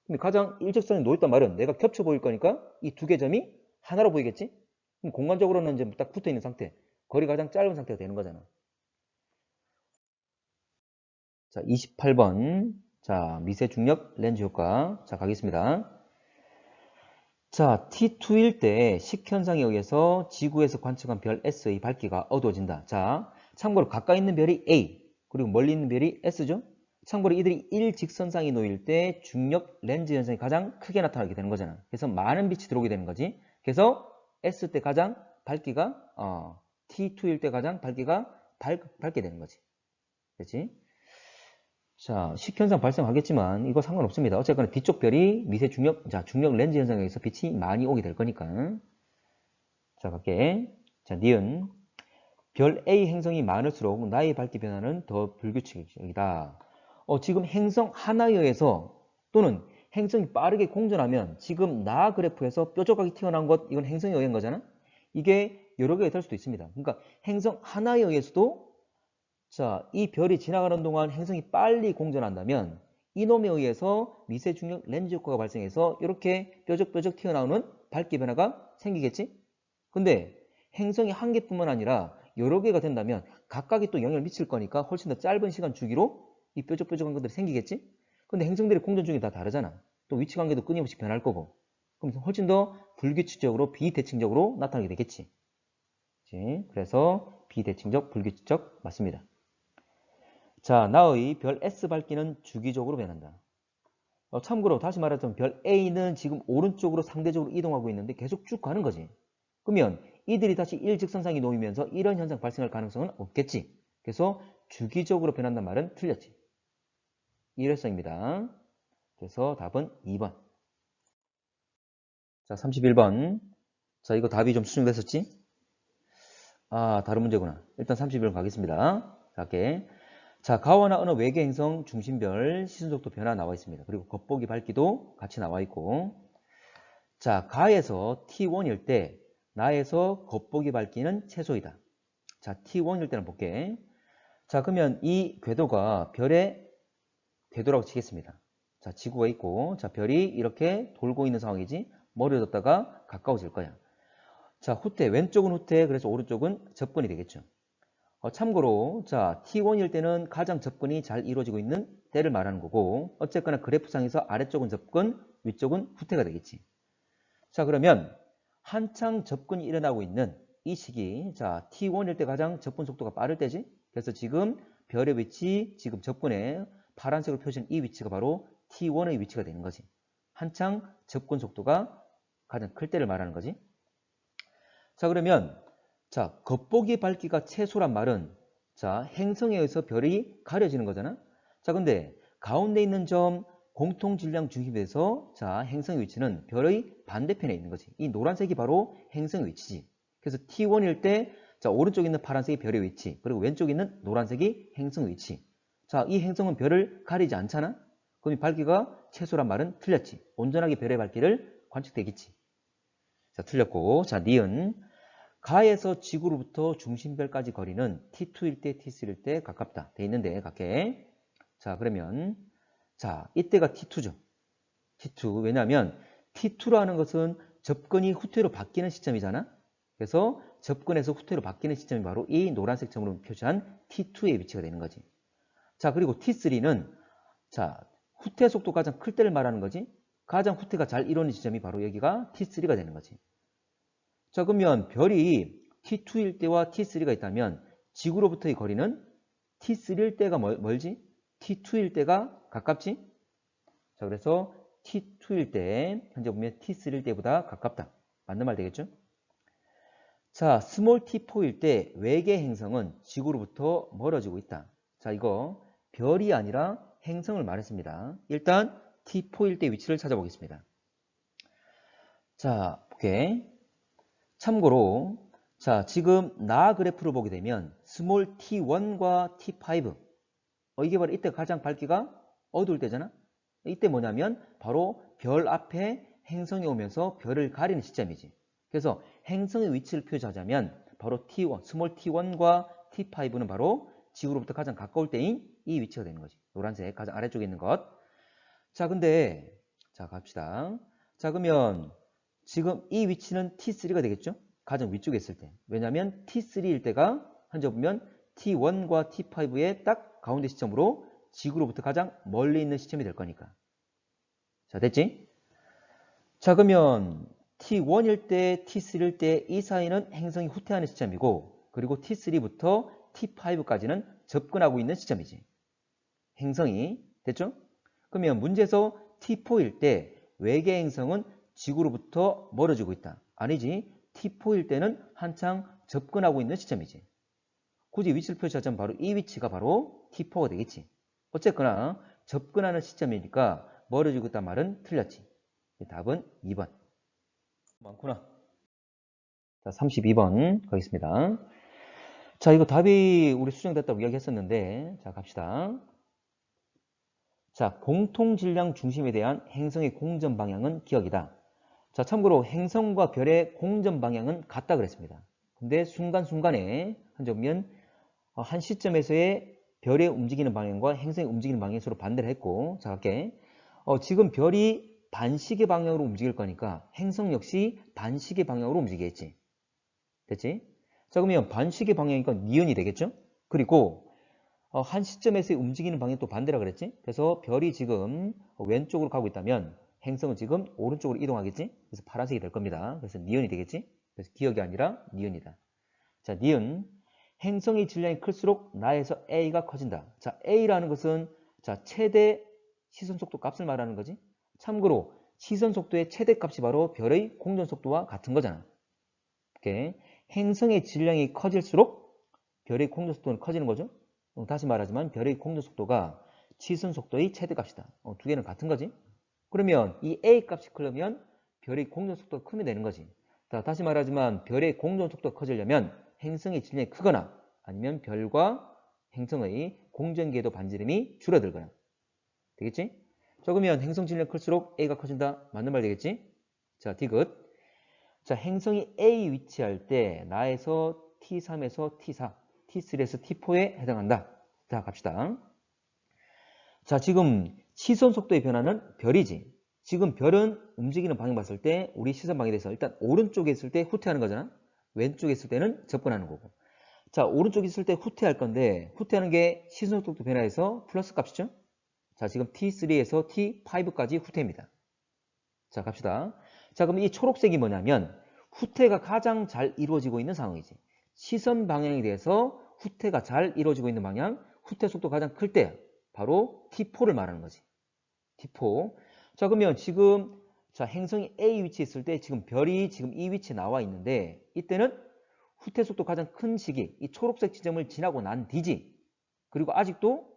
근데 가장 일직선에 놓였단 말은 내가 겹쳐 보일 거니까 이 두 개 점이 하나로 보이겠지? 그럼 공간적으로는 이제 딱 붙어 있는 상태. 거리가 가장 짧은 상태가 되는 거잖아. 자, 28번. 자, 미세 중력 렌즈 효과. 자, 가겠습니다. 자, T2일 때 식현상에 의해서 지구에서 관측한 별 S의 밝기가 어두워진다. 자, 참고로 가까이 있는 별이 A, 그리고 멀리 있는 별이 S죠? 참고로 이들이 일직선상에 놓일 때 중력 렌즈 현상이 가장 크게 나타나게 되는 거잖아. 그래서 많은 빛이 들어오게 되는 거지. 그래서 S 때 가장 밝기가, T2일 때 가장 밝기가 밝게 되는 거지. 그렇지? 자, 식현상 발생하겠지만 이거 상관없습니다. 어쨌거나 뒤쪽 별이 미세 중력, 자, 중력 렌즈 현상에 의해서 빛이 많이 오게 될 거니까. 자, 갈게. 자, 니은. 별 A 행성이 많을수록 나의 밝기 변화는 더 불규칙이다. 지금 행성 하나에 의해서 또는 행성이 빠르게 공전하면 지금 나 그래프에서 뾰족하게 튀어나온 것, 이건 행성에 의한 거잖아? 이게 여러 개가 될 수도 있습니다. 그러니까 행성 하나에 의해서도 자, 이 별이 지나가는 동안 행성이 빨리 공전한다면 이놈에 의해서 미세 중력 렌즈 효과가 발생해서 이렇게 뾰족뾰족 튀어나오는 밝기 변화가 생기겠지? 근데 행성이 한 개뿐만 아니라 여러 개가 된다면 각각이 또 영향을 미칠 거니까 훨씬 더 짧은 시간 주기로 이 뾰족뾰족한 것들이 생기겠지? 근데 행성들의 공전 중이 다 다르잖아. 또 위치 관계도 끊임없이 변할 거고. 그럼 훨씬 더 불규칙적으로 비대칭적으로 나타나게 되겠지. 그래서 비대칭적, 불규칙적 맞습니다. 자, 나의 별 S 밝기는 주기적으로 변한다. 참고로 다시 말하자면 별 A는 지금 오른쪽으로 상대적으로 이동하고 있는데 계속 쭉 가는 거지. 그러면 이들이 다시 일직선상에 놓이면서 이런 현상 발생할 가능성은 없겠지. 그래서 주기적으로 변한다는 말은 틀렸지. 일회성입니다. 그래서 답은 2번. 자, 31번. 자, 이거 답이 좀 수정됐었지? 아, 다른 문제구나. 일단 31번 가겠습니다. 갈게. 자, 가와나 어느 외계 행성 중심별 시선속도 변화 나와 있습니다. 그리고 겉보기 밝기도 같이 나와 있고. 자, 가에서 T1일 때 나에서 겉보기 밝기는 최소이다. 자, T1일 때는 볼게. 자, 그러면 이 궤도가 별의 궤도라고 치겠습니다. 자, 지구가 있고, 자, 별이 이렇게 돌고 있는 상황이지. 머리를 뒀다가 가까워질 거야. 자, 후퇴, 왼쪽은 후퇴, 그래서 오른쪽은 접근이 되겠죠. 참고로 자 T1일 때는 가장 접근이 잘 이루어지고 있는 때를 말하는 거고 어쨌거나 그래프상에서 아래쪽은 접근, 위쪽은 후퇴가 되겠지. 자, 그러면 한창 접근이 일어나고 있는 이 시기 자 T1일 때 가장 접근 속도가 빠를 때지. 그래서 지금 별의 위치, 지금 접근에 파란색으로 표시한 이 위치가 바로 T1의 위치가 되는 거지. 한창 접근 속도가 가장 클 때를 말하는 거지. 자, 그러면 자, 겉보기 밝기가 최소란 말은 자, 행성에 의해서 별이 가려지는 거잖아. 자, 근데 가운데 있는 점 공통 질량 중심에서 자, 행성의 위치는 별의 반대편에 있는 거지. 이 노란색이 바로 행성의 위치지. 그래서 T1일 때 자, 오른쪽에 있는 파란색이 별의 위치, 그리고 왼쪽에 있는 노란색이 행성의 위치. 자, 이 행성은 별을 가리지 않잖아. 그럼 이 밝기가 최소란 말은 틀렸지. 온전하게 별의 밝기를 관측되겠지. 자, 틀렸고. 자, 니은 가에서 지구로부터 중심별까지 거리는 T2일 때, T3일 때 가깝다. 돼 있는데, 갈게. 자, 그러면, 자, 이때가 T2죠. T2. 왜냐하면 T2라는 것은 접근이 후퇴로 바뀌는 시점이잖아. 그래서 접근에서 후퇴로 바뀌는 시점이 바로 이 노란색 점으로 표시한 T2의 위치가 되는 거지. 자, 그리고 T3는, 자, 후퇴 속도 가장 클 때를 말하는 거지. 가장 후퇴가 잘 이루어지는 지점이 바로 여기가 T3가 되는 거지. 자, 그러면 별이 T2일 때와 T3가 있다면 지구로부터의 거리는 T3일 때가 멀지? T2일 때가 가깝지? 자, 그래서 T2일 때 현재 보면 T3일 때보다 가깝다. 맞는 말 되겠죠? 자, 스몰 T4일 때 외계 행성은 지구로부터 멀어지고 있다. 자, 이거 별이 아니라 행성을 말했습니다. 일단 T4일 때 위치를 찾아보겠습니다. 자, 볼게. 참고로 자, 지금 나 그래프를 보게 되면 스몰 t1과 t5 이게 바로 이때 가장 밝기가 어두울 때잖아. 이때 뭐냐면 바로 별 앞에 행성이 오면서 별을 가리는 시점이지. 그래서 행성의 위치를 표시하자면 바로 t1, 스몰 t1과 t5는 바로 지구로부터 가장 가까울 때인 이 위치가 되는 거지. 노란색 가장 아래쪽에 있는 것. 자, 근데 자 갑시다. 자, 그러면 지금 이 위치는 t3가 되겠죠? 가장 위쪽에 있을 때. 왜냐하면 t3일 때가 현재 보면 t1과 t5의 딱 가운데 시점으로 지구로부터 가장 멀리 있는 시점이 될 거니까. 자, 됐지? 자, 그러면 t1일 때, t3일 때 이 사이는 행성이 후퇴하는 시점이고, 그리고 t3부터 t5까지는 접근하고 있는 시점이지. 행성이. 됐죠? 그러면 문제에서 t4일 때 외계 행성은 지구로부터 멀어지고 있다. 아니지. t4일 때는 한창 접근하고 있는 시점이지. 굳이 위치를 표시하자면 바로 이 위치가 바로 t4가 되겠지. 어쨌거나 접근하는 시점이니까 멀어지고 있단 말은 틀렸지. 답은 2번. 많구나. 자, 32번 가겠습니다. 자, 이거 답이 우리 수정됐다고 이야기했었는데, 자, 갑시다. 자, 공통질량 중심에 대한 행성의 공전 방향은 기억이다. 자, 참고로 행성과 별의 공전 방향은 같다 그랬습니다. 근데 순간순간에 현재 보면 한 시점에서의 별의 움직이는 방향과 행성의 움직이는 방향이 서로 반대를 했고, 자, 갈게. 지금 별이 반시계 방향으로 움직일 거니까 행성 역시 반시계 방향으로 움직이겠지. 됐지? 자, 그러면 반시계 방향이니까 니은이 되겠죠? 그리고 한 시점에서의 움직이는 방향이 또 반대라 그랬지? 그래서 별이 지금 왼쪽으로 가고 있다면 행성은 지금 오른쪽으로 이동하겠지? 그래서 파란색이 될 겁니다. 그래서 니은이 되겠지? 그래서 기억이 아니라 니은이다. 자, 니은. 행성의 질량이 클수록 나에서 A가 커진다. 자, A라는 것은 자, 최대 시선 속도 값을 말하는 거지. 참고로 시선 속도의 최대 값이 바로 별의 공전 속도와 같은 거잖아. 오케이. 행성의 질량이 커질수록 별의 공전 속도는 커지는 거죠. 다시 말하지만 별의 공전 속도가 시선 속도의 최대값이다. 두 개는 같은 거지. 그러면 이 A 값이 크려면 별의 공전 속도가 크면 되는 거지. 자, 다시 말하지만 별의 공전 속도가 커지려면 행성의 질량이 크거나 아니면 별과 행성의 공전 궤도 반지름이 줄어들거나 되겠지? 자, 그러면 행성 질량이 클수록 A가 커진다. 맞는 말 되겠지? 자, 디귿. 자, 행성이 A 위치할 때 나에서 T3에서 T4, T3에서 T4에 해당한다. 자, 갑시다. 자, 지금 시선 속도의 변화는 별이지. 지금 별은 움직이는 방향 봤을 때 우리 시선 방향에 대해서 일단 오른쪽에 있을 때 후퇴하는 거잖아. 왼쪽에 있을 때는 접근하는 거고. 자, 오른쪽에 있을 때 후퇴할 건데 후퇴하는 게 시선 속도 변화에서 플러스 값이죠. 자, 지금 T3에서 T5까지 후퇴입니다. 자, 갑시다. 자, 그럼 이 초록색이 뭐냐면 후퇴가 가장 잘 이루어지고 있는 상황이지. 시선 방향에 대해서 후퇴가 잘 이루어지고 있는 방향, 후퇴 속도가 가장 클 때 바로 T4를 말하는 거지. T4. 자, 그러면 지금 자, 행성이 A 위치에 있을 때 지금 별이 지금 이 위치에 나와 있는데 이때는 후퇴 속도 가장 큰 시기, 이 초록색 지점을 지나고 난 뒤지. 그리고 아직도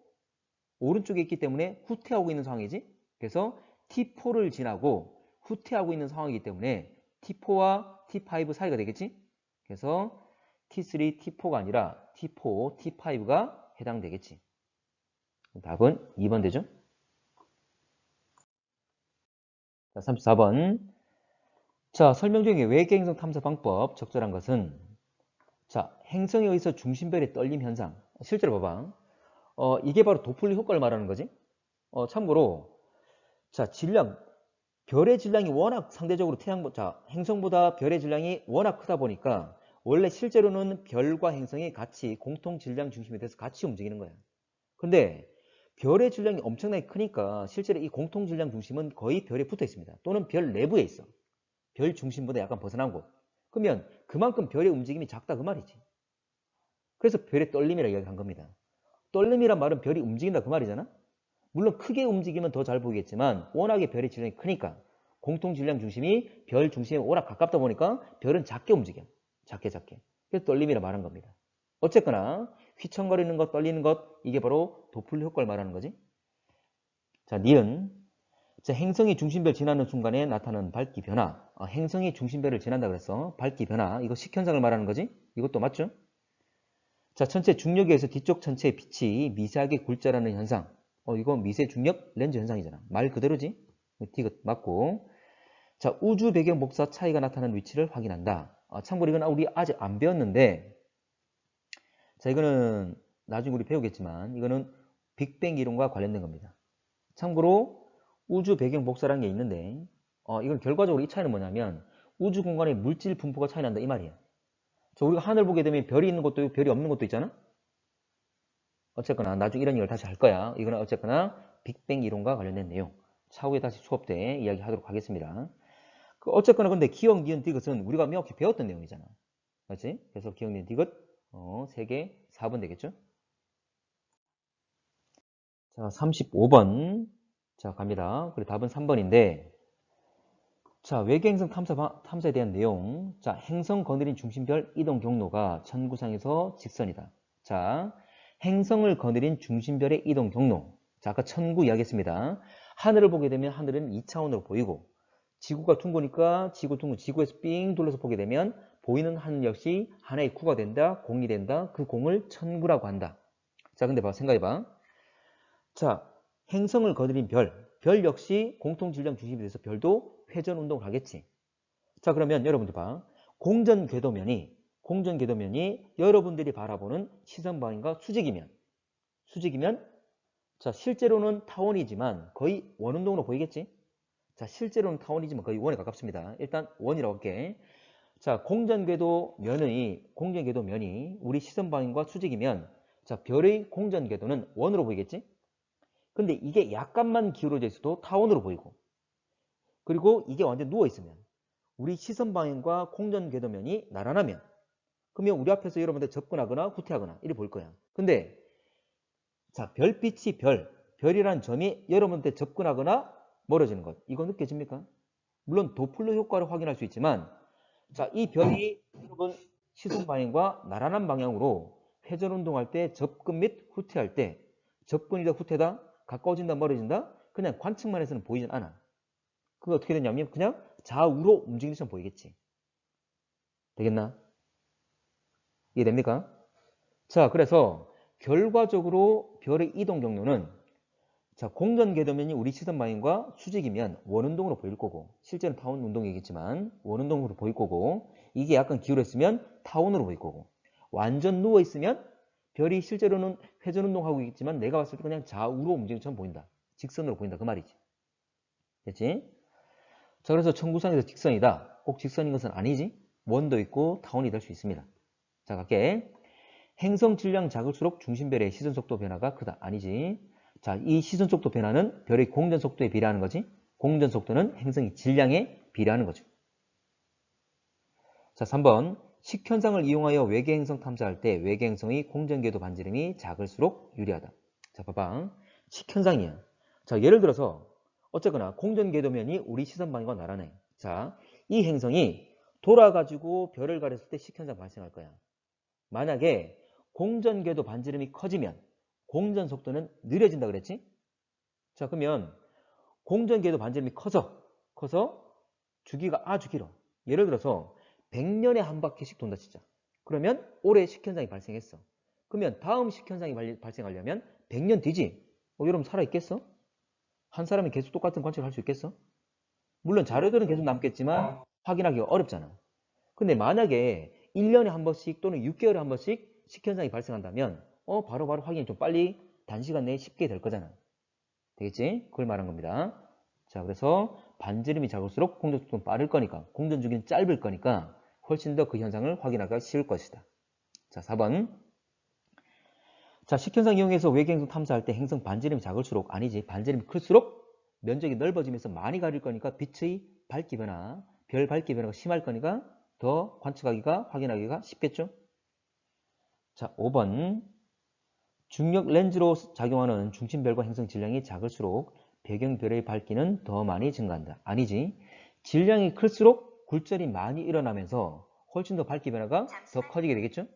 오른쪽에 있기 때문에 후퇴하고 있는 상황이지. 그래서 T4를 지나고 후퇴하고 있는 상황이기 때문에 T4와 T5 사이가 되겠지. 그래서 T3, T4가 아니라 T4, T5가 해당되겠지. 답은 2번 되죠. 자, 34번. 자, 설명 중에 외계 행성 탐사 방법 적절한 것은 자, 행성에 의해서 중심별의 떨림 현상. 실제로 봐봐. 이게 바로 도플링 효과를 말하는 거지. 참고로 자, 질량 별의 질량이 워낙 상대적으로 행성보다 별의 질량이 워낙 크다 보니까 원래 실제로는 별과 행성이 같이 공통 질량 중심에 대해서 같이 움직이는 거야. 근데 별의 질량이 엄청나게 크니까 실제로 이 공통 질량 중심은 거의 별에 붙어 있습니다. 또는 별 내부에 있어. 별 중심보다 약간 벗어난 곳. 그러면 그만큼 별의 움직임이 작다 그 말이지. 그래서 별의 떨림이라고 이야기한 겁니다. 떨림이란 말은 별이 움직인다 그 말이잖아. 물론 크게 움직이면 더 잘 보이겠지만 워낙에 별의 질량이 크니까 공통 질량 중심이 별 중심에 워낙 가깝다 보니까 별은 작게 움직여. 작게. 그래서 떨림이라 말한 겁니다. 어쨌거나 휘청거리는 것, 떨리는 것 이게 바로 도플러 효과를 말하는 거지. 자, 니은. 자, 행성이 중심별 지나는 순간에 나타나는 밝기 변화. 행성이 중심별을 지난다 그랬어. 밝기 변화. 이거 식현상을 말하는 거지? 이것도 맞죠? 자, 천체 중력에 의해서 뒤쪽 천체의 빛이 미세하게 굴절하는 현상. 이거 미세 중력 렌즈 현상이잖아. 말 그대로지? 디귿 맞고. 자, 우주 배경 복사 차이가 나타나는 위치를 확인한다. 참고로 이건 우리 아직 안 배웠는데, 자, 이거는 나중에 우리 배우겠지만, 이거는 빅뱅 이론과 관련된 겁니다. 참고로 우주 배경 복사라는 게 있는데, 이건 결과적으로 이 차이는 뭐냐면, 우주 공간의 물질 분포가 차이 난다 이 말이야. 자, 우리가 하늘 보게 되면 별이 있는 것도 있고 별이 없는 것도 있잖아? 어쨌거나 나중에 이런 얘기를 다시 할 거야. 이거는 어쨌거나 빅뱅 이론과 관련된 내용. 차후에 다시 수업 때 이야기하도록 하겠습니다. 어쨌거나 근데 기억, 니은, 디귿은 우리가 명확히 배웠던 내용이잖아. 맞지? 그래서 기억, 니은, 디귿 3개 4번 되겠죠? 자, 35번. 자, 갑니다. 그리고 답은 3번인데, 자, 외계행성 탐사에 대한 내용. 자, 행성 거느린 중심별 이동 경로가 천구상에서 직선이다. 자, 행성을 거느린 중심별의 이동 경로. 자, 아까 천구 이야기했습니다. 하늘을 보게 되면 하늘은 2차원으로 보이고, 지구가 둥그니까 지구 둥근 지구에서 삥 둘러서 보게 되면 보이는 하늘 역시 하나의 구가 된다, 공이 된다. 그 공을 천구라고 한다. 자, 근데 생각해봐. 자, 행성을 거느린 별 역시 공통 질량 중심이 돼서 별도 회전 운동을 하겠지. 자, 그러면 여러분들 봐. 공전궤도면이 여러분들이 바라보는 시선 방향과 수직이면 자, 실제로는 타원이지만 거의 원운동으로 보이겠지? 자, 실제로는 타원이지만 거의 원에 가깝습니다. 일단 원이라고 할게. 자, 공전궤도면이 우리 시선 방향과 수직이면 자, 별의 공전궤도는 원으로 보이겠지? 근데 이게 약간만 기울어져 있어도 타원으로 보이고, 그리고 이게 완전 누워있으면 우리 시선 방향과 공전궤도면이 나란하면, 그러면 우리 앞에서 여러분들 접근하거나 후퇴하거나 이렇게 보일 거야. 근데 자, 별빛이 별이라는 점이 여러분한테 접근하거나 멀어지는 것, 이거 느껴집니까? 물론 도플러 효과를 확인할 수 있지만, 자, 이 별이 여러분 시선 방향과 나란한 방향으로 회전 운동할 때 접근 및 후퇴할 때, 접근이다 후퇴다, 가까워진다 멀어진다, 그냥 관측만 해서는 보이진 않아. 그게 어떻게 되냐면 그냥 좌우로 움직이는 것처럼 보이겠지. 되겠나? 이해됩니까? 자, 그래서 결과적으로 별의 이동 경로는 자, 공전궤도면이 우리 시선 방향과 수직이면 원운동으로 보일 거고, 실제는 타원 운동이겠지만 원운동으로 보일 거고, 이게 약간 기울었으면 타원으로 보일 거고, 완전 누워 있으면 별이 실제로는 회전 운동하고 있지만 내가 봤을 때 그냥 좌우로 움직이는 것처럼 보인다. 직선으로 보인다 그 말이지. 됐지? 자, 그래서 천구상에서 직선이다. 꼭 직선인 것은 아니지. 원도 있고 타원이 될 수 있습니다. 자, 갈게. 행성 질량 작을수록 중심별의 시선 속도 변화가 크다. 아니지. 자, 이 시선 속도 변화는 별의 공전 속도에 비례하는 거지. 공전 속도는 행성의 질량에 비례하는 거죠. 자, 3번. 식현상을 이용하여 외계행성 탐사할 때 외계행성의 공전궤도 반지름이 작을수록 유리하다. 자, 봐봐. 식현상이야. 자, 예를 들어서 어쨌거나 공전궤도면이 우리 시선 방향과 나란해. 자, 이 행성이 돌아가지고 별을 가렸을 때 식현상 발생할 거야. 만약에 공전궤도 반지름이 커지면 공전 속도는 느려진다 그랬지? 자, 그러면 공전궤도 반지름이 커서 주기가 아주 길어. 예를 들어서 100년에 한 바퀴씩 돈다 치자. 그러면 올해 식현상이 발생했어. 그러면 다음 식현상이 발생하려면 100년 뒤지. 여러분 살아있겠어? 한 사람이 계속 똑같은 관측을 할 수 있겠어? 물론 자료들은 계속 남겠지만 확인하기가 어렵잖아. 근데 만약에 1년에 한 번씩 또는 6개월에 한 번씩 식현상이 발생한다면 바로바로 확인이 좀 빨리 단시간 내에 쉽게 될 거잖아. 되겠지? 그걸 말한 겁니다. 자, 그래서 반지름이 작을수록 공전 속도는 빠를 거니까, 공전 주기는 짧을 거니까 훨씬 더 그 현상을 확인하기가 쉬울 것이다. 자, 4번. 자, 식현상 이용해서 외계행성 탐사할 때 행성 반지름이 작을수록, 아니지, 반지름이 클수록 면적이 넓어지면서 많이 가릴 거니까 빛의 밝기 변화, 별 밝기 변화가 심할 거니까 더 관측하기가, 확인하기가 쉽겠죠? 자, 5번. 중력 렌즈로 작용하는 중심별과 행성 질량이 작을수록 배경별의 밝기는 더 많이 증가한다. 아니지. 질량이 클수록 굴절이 많이 일어나면서 훨씬 더 밝기 변화가 더 커지게 되겠죠?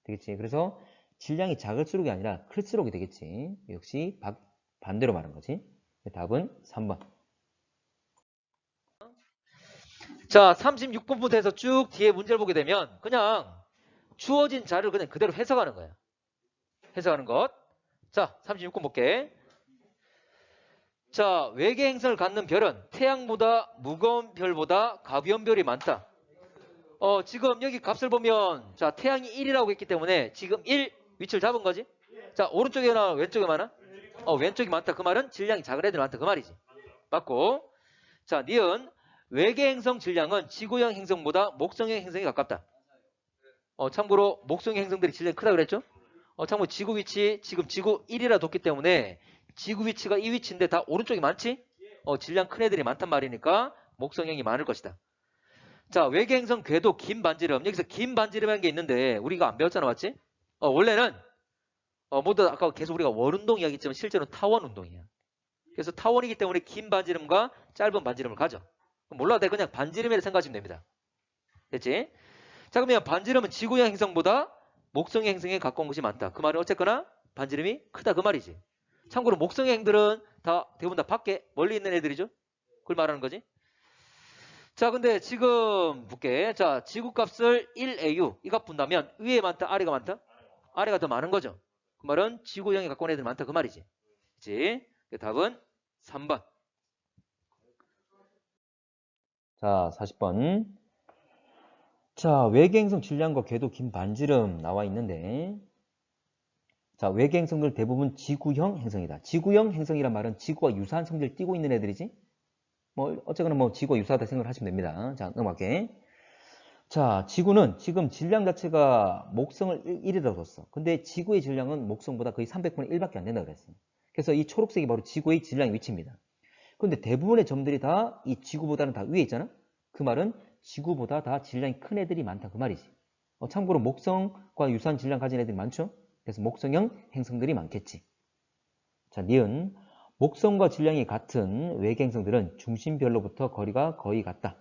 되겠지. 그래서 질량이 작을수록이 아니라 클수록이 되겠지. 역시 반대로 말한 거지. 답은 3번. 자, 36번부터 해서 쭉 뒤에 문제를 보게 되면 그냥 주어진 자료를 그냥 그대로 해석하는 거야. 해석하는 것. 자, 36번 볼게. 자, 외계 행성을 갖는 별은 태양보다 무거운 별보다 가벼운 별이 많다. 지금 여기 값을 보면 자, 태양이 1이라고 했기 때문에 지금 1 위치를 잡은 거지. 자, 오른쪽에 나 왼쪽에 많아? 왼쪽이 많다. 그 말은 질량이 작은 애들이 많다. 그 말이지. 맞고. 자, 니은 외계 행성 질량은 지구형 행성보다 목성형 행성이 가깝다. 참고로 목성형 행성들이 질량이 크다 그랬죠? 참고로 지구 위치 지금 지구 1이라 뒀기 때문에 지구 위치가 이 위치인데 다 오른쪽이 많지? 질량 큰 애들이 많단 말이니까 목성형이 많을 것이다. 자, 외계 행성 궤도 긴 반지름. 여기서 긴 반지름이라는 게 있는데 우리가 안 배웠잖아, 맞지? 원래는 모두 아까 계속 우리가 원운동 이야기했지만 실제로는 타원 운동이야. 그래서 타원이기 때문에 긴 반지름과 짧은 반지름을 가져. 몰라도 돼. 그냥 반지름이라 생각하시면 됩니다. 됐지? 자, 그러면 반지름은 지구형 행성보다 목성형 행성에 가까운 것이 많다. 그 말은 어쨌거나 반지름이 크다 그 말이지. 참고로 목성형 행들은 다 대부분 다 밖에 멀리 있는 애들이죠. 그걸 말하는 거지. 자, 근데 지금 볼게. 자, 지구값을 1AU 이 값 분다면 위에 많다, 아래가 많다? 아래가 더 많은 거죠. 그 말은 지구형에 가까운 애들이 많다 그 말이지. 그치? 답은 3번. 자, 40번. 자, 외계행성 질량과 궤도 긴 반지름 나와 있는데 자, 외계행성들 대부분 지구형 행성이다. 지구형 행성이란 말은 지구와 유사한 성질을 띠고 있는 애들이지. 어쨌거나 지구와 유사하다 생각을 하시면 됩니다. 자, 넘어갈게. 자, 지구는 지금 질량 자체가 목성을 1이라고 뒀어. 근데 지구의 질량은 목성보다 거의 300분의 1밖에 안 된다 그랬어. 그래서 이 초록색이 바로 지구의 질량 위치입니다. 근데 대부분의 점들이 다 이 지구보다는 다 위에 있잖아? 그 말은 지구보다 다 질량이 큰 애들이 많다 그 말이지. 참고로 목성과 유사한 질량 가진 애들이 많죠? 그래서 목성형 행성들이 많겠지. 자, 니은 목성과 질량이 같은 외계 행성들은 중심별로부터 거리가 거의 같다.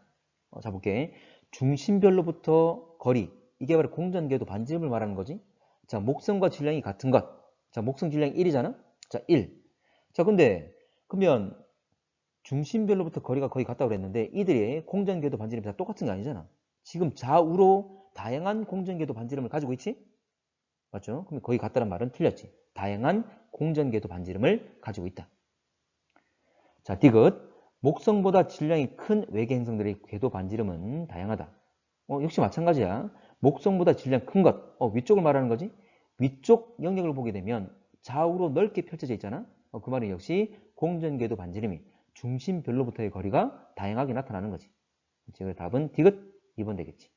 자, 볼게. 중심별로부터 거리. 이게 바로 공전궤도 반지름을 말하는 거지. 자, 목성과 질량이 같은 것. 자, 목성 질량이 1이잖아? 자, 1. 자, 근데 그러면 중심별로부터 거리가 거의 같다고 그랬는데 이들이 공전궤도 반지름이 다 똑같은 게 아니잖아. 지금 좌우로 다양한 공전궤도 반지름을 가지고 있지? 맞죠? 그럼 거의 같다는 말은 틀렸지. 다양한 공전궤도 반지름을 가지고 있다. 자, 디귿. 목성보다 질량이 큰 외계 행성들의 궤도 반지름은 다양하다. 역시 마찬가지야. 목성보다 질량 큰 것. 위쪽을 말하는 거지. 위쪽 영역을 보게 되면 좌우로 넓게 펼쳐져 있잖아. 그 말은 역시 공전궤도 반지름이 중심별로부터의 거리가 다양하게 나타나는 거지. 그래서 답은 디귿 2번 되겠지.